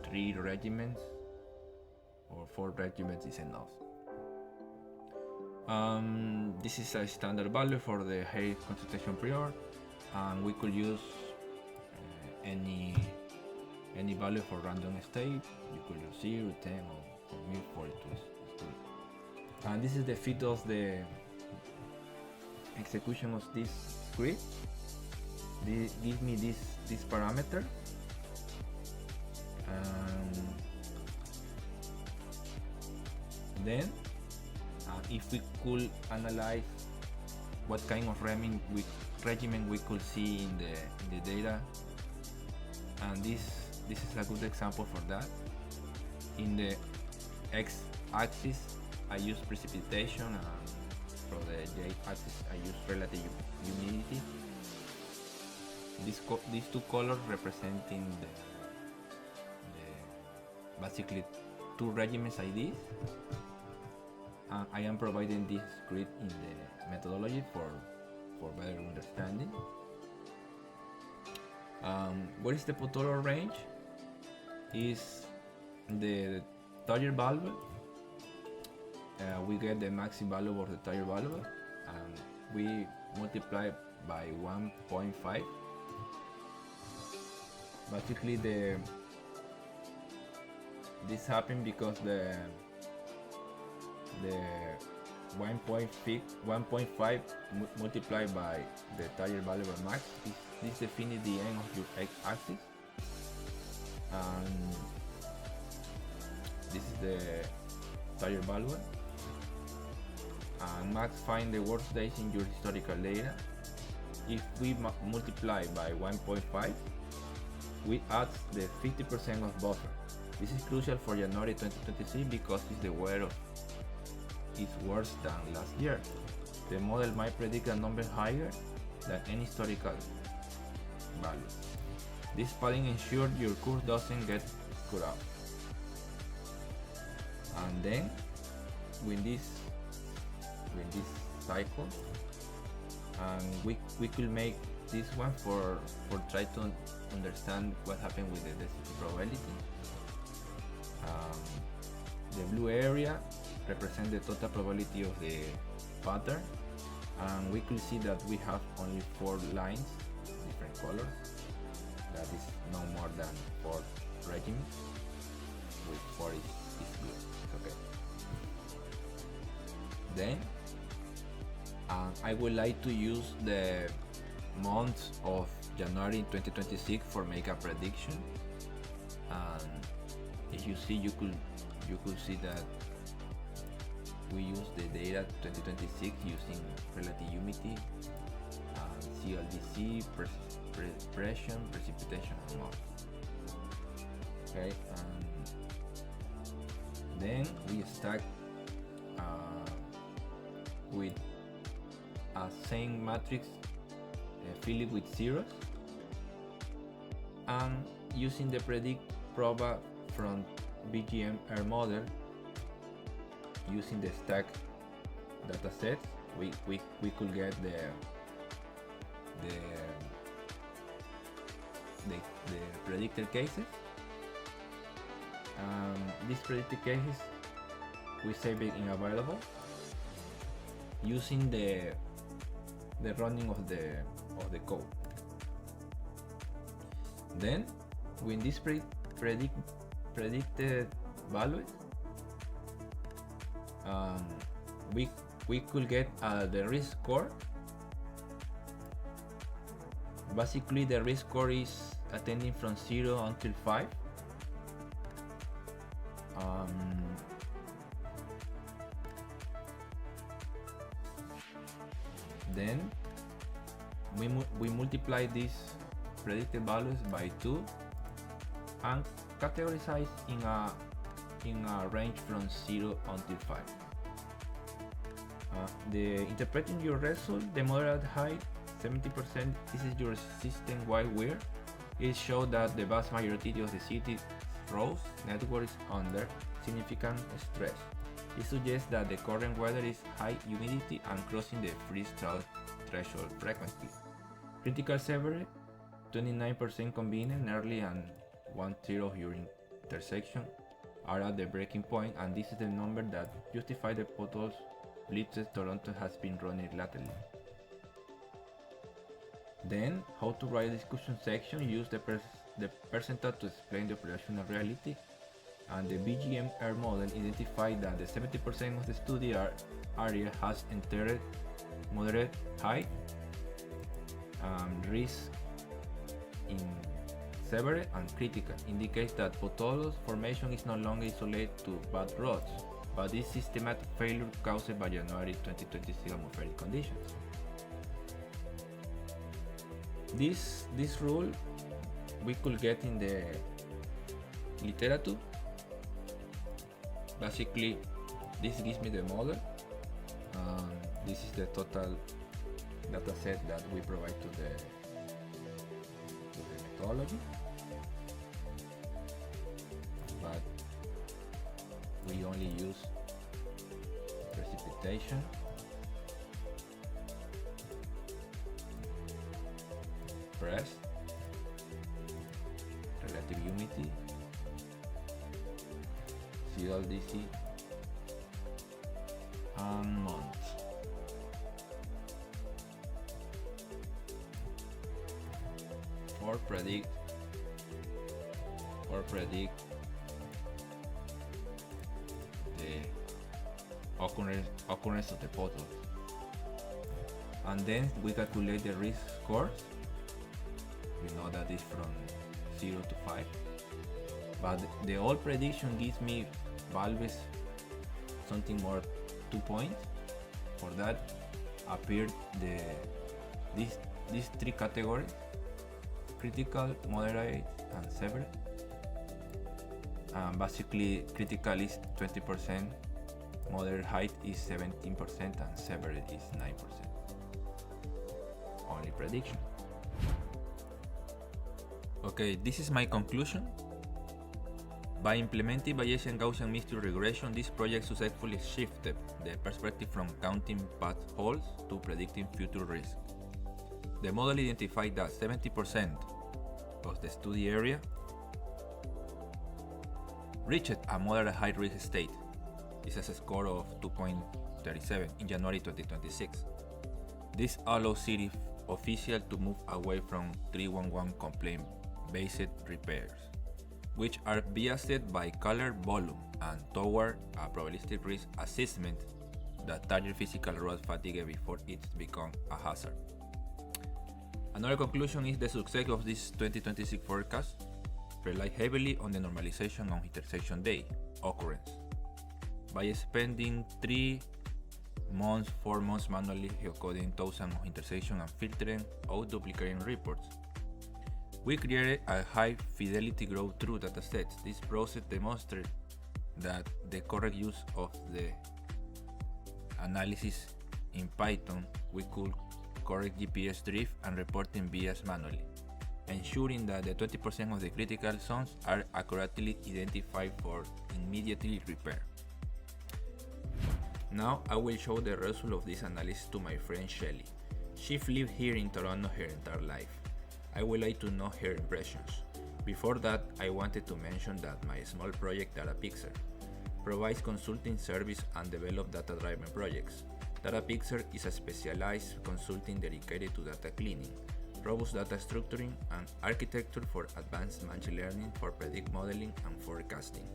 3 regimens or 4 regimens is enough. This is a standard value for the height concentration period, and we could use any value for random state. You could use 0, 10, or for me 42 is good. And this is the fit of the execution of this script. This give me this parameter, and then if we could analyze what kind of regimen we could see in the data, and this is a good example for that. In the x-axis I use precipitation, and for the y-axis I use relative humidity. These 2 colors representing the basically 2 regimens IDs. I am providing this script in the methodology for better understanding. What is the Pothole range? Is the target value. We get the maximum value of the target value, and we multiply by 1.5. Basically, this happened because the 1.5 multiplied by the target value of max. This defines the end of your x-axis, and this is the target value. And max find the worst days in your historical data. If we multiply by 1.5, we add the 50% of buffer. This is crucial for January 2026 because it's the weather is worse than last year. The model might predict a number higher than any historical values. This padding ensures your curve doesn't get cut out. And then with this cycle, and we could make this one for try to understand what happened with the density probability. The blue area represents the total probability of the pattern, and we could see that we have only 4 lines, different colors. That is no more than 4 regimens. With 4 is good. It's okay. Then I would like to use the month of January 2026 for make a prediction. And if you see, you could see that we use the data 2026 using relative humidity, CLDC, pressure, precipitation, and more. Okay, then we stack with a same matrix filled with zeros, and using the predict proba from BGM model, using the stack datasets, we could get the predicted cases. These predicted cases we save it in available using the running of the code. Then with this predicted values, we could get the risk score. Basically, the risk score is attending from 0 until 5. Then we multiply these predicted values by 2 and categorize in a range from 0 until 5. The interpreting your result, the moderate height 70%, this is your system-wide wear. It shows that the vast majority of the city's roads network is under significant stress. It suggests that the current weather is high humidity and crossing the freeze threshold frequently. Critical severity 29% convenient, early and 1-0 during intersection are at the breaking point, and this is the number that justifies the potholes blitzes Toronto has been running lately. Then, how to write a discussion section, use the percentage to explain the operational reality, and the BGMR model identified that the 70% of the study area has entered moderate height, risk in severe and critical, indicates that pothole formation is no longer isolated to bad roads, but is systematic failure caused by January 2026 atmospheric conditions. This rule we could get in the literature. Basically, this gives me the model. This is the total data set that we provide to the methodology. But we only use precipitation, press, relative humidity, CLDC, and months. Or predict the occurrence of the pothole. And then we calculate the risk scores. We know that it's from 0 to 5. But the old prediction gives me values something more 2 points. For that appeared these three categories: critical, moderate, and severe. Basically, critical is 20%, moderate height is 17%, and severe is 9%. Only prediction. Okay, this is my conclusion. By implementing Bayesian Gaussian mixture regression, this project successfully shifted the perspective from counting potholes to predicting future risk. The model identified that 70% of the study area reached a moderate high risk state. This is a score of 2.37 in January 2026. This allows city officials to move away from 311 complaint-based repairs, which are biased by color volume, and toward a probabilistic risk assessment that target physical road fatigue before it becomes a hazard. Another conclusion is the success of this 2026 forecast relies heavily on the normalization on intersection day, occurrence. By spending 4 months manually geocoding thousands of intersections and filtering out duplicating reports, we created a high fidelity growth through datasets. This process demonstrated that the correct use of the analysis in Python, we could correct GPS drift and reporting bias manually, ensuring that the 20% of the critical zones are accurately identified for immediately repair. Now I will show the result of this analysis to my friend Shelly. She lived here in Toronto her entire life. I would like to know her impressions. Before that, I wanted to mention that my small project DataPixel provides consulting service and develop data-driven projects. DataPixel is a specialized consulting dedicated to data cleaning, robust data structuring, and architecture for advanced machine learning for predictive modeling and forecasting.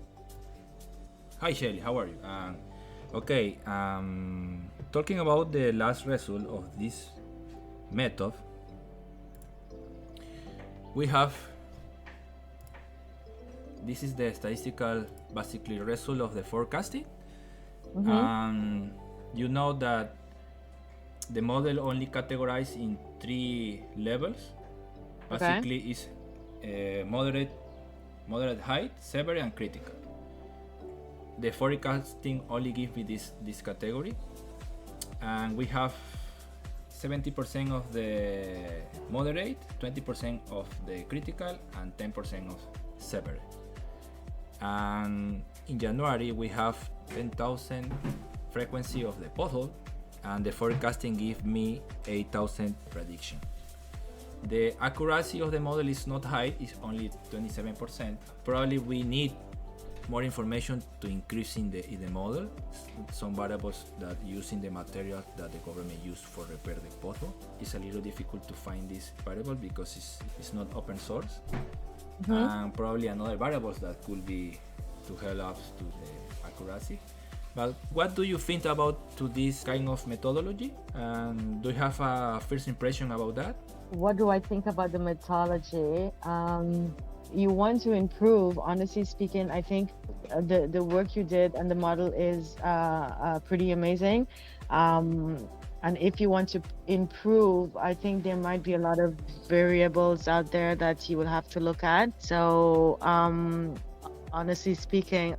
Hi Shelly, how are you? Talking about the last result of this method, we have this is the statistical basically result of the forecasting. You know that The model only categorized in 3 levels. Basically, it's moderate height, severe, and critical. The forecasting only gives me this category, and we have 70% of the moderate, 20% of the critical, and 10% of severe. And in January we have 10,000 frequency of the pothole, and the forecasting gives me 8,000 prediction. The accuracy of the model is not high, it's only 27%. Probably we need more information to increase in the model. Some variables that using the material that the government used for repair the pothole. It's a little difficult to find this variable because it's not open source. And probably another variables that could be to help us to the accuracy. But what do you think about to this kind of methodology? Do you have a first impression about that? What do I think about the methodology? You want to improve. Honestly speaking, I think the work you did and the model is pretty amazing. And if you want to improve, I think there might be a lot of variables out there that you will have to look at. So honestly speaking,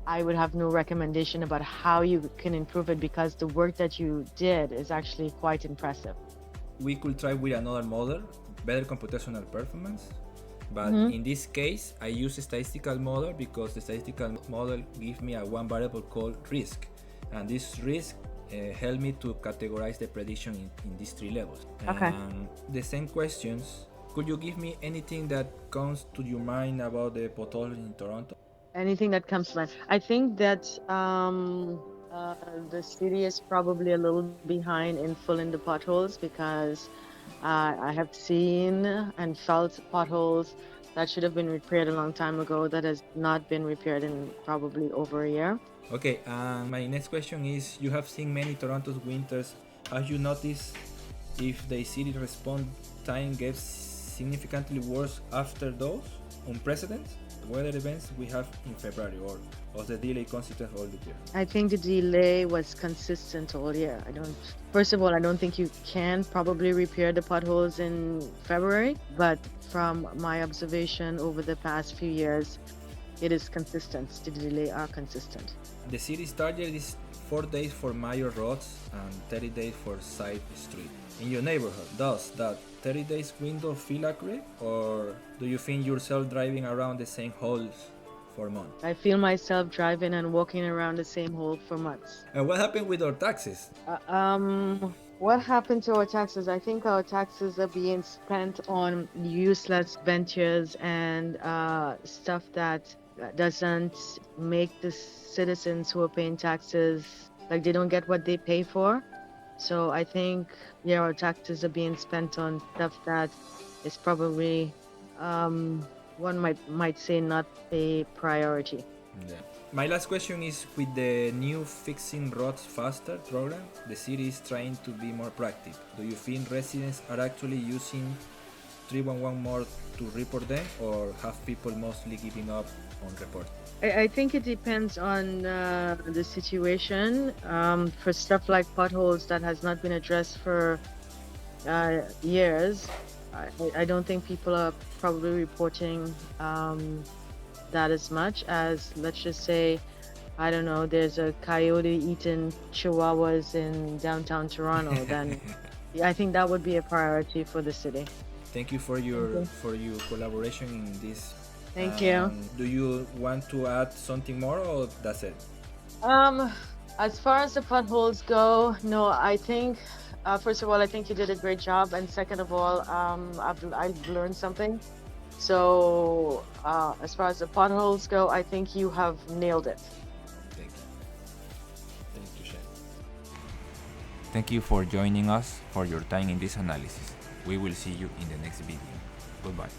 I would have no recommendation about how you can improve it, because the work that you did is actually quite impressive. We could try with another model, better computational performance. But in this case, I use a statistical model because the statistical model gives me a one variable called risk. And this risk helped me to categorize the prediction in these 3 levels. Okay. The same questions. Could you give me anything that comes to your mind about the pothole in Toronto? Anything that comes to mind. I think that the city is probably a little behind in filling the potholes, because I have seen and felt potholes that should have been repaired a long time ago that has not been repaired in probably over a year. Okay, my next question is, you have seen many Toronto's winters. Have you noticed if the city response time gets significantly worse after those unprecedented weather events we have in February, or was the delay consistent all the year? I think the delay was consistent all year. First of all, I don't think you can probably repair the potholes in February, but from my observation over the past few years, it is consistent. The delay are consistent. The city's target is 4 days for major roads and 30 days for side street. In your neighborhood, does that 30 days window feel accurate, or do you think yourself driving around the same holes for months? I feel myself driving and walking around the same hole for months. And what happened with our taxes? What happened to our taxes? I think our taxes are being spent on useless ventures and stuff that doesn't make the citizens who are paying taxes, like, they don't get what they pay for. So I think, yeah, our taxes are being spent on stuff that is probably, one might say, not a priority. Yeah. My last question is, with the new Fixing Roads Faster program, the city is trying to be more proactive. Do you think residents are actually using 311 more to report them, or have people mostly giving up on reporting? I think it depends on the situation. For stuff like potholes that has not been addressed for years, I don't think people are probably reporting that as much as, let's just say, I don't know, there's a coyote eating chihuahuas in downtown Toronto, then I think that would be a priority for the city. Thank you for your collaboration in this. Thank you. Do you want to add something more, or that's it? As far as the potholes go, no, I think, first of all, I think you did a great job, and second of all, I've learned something. So as far as the potholes go, I think you have nailed it. Thank you. Thank you, Shen. Thank you for joining us, for your time in this analysis. We will see you in the next video. Goodbye.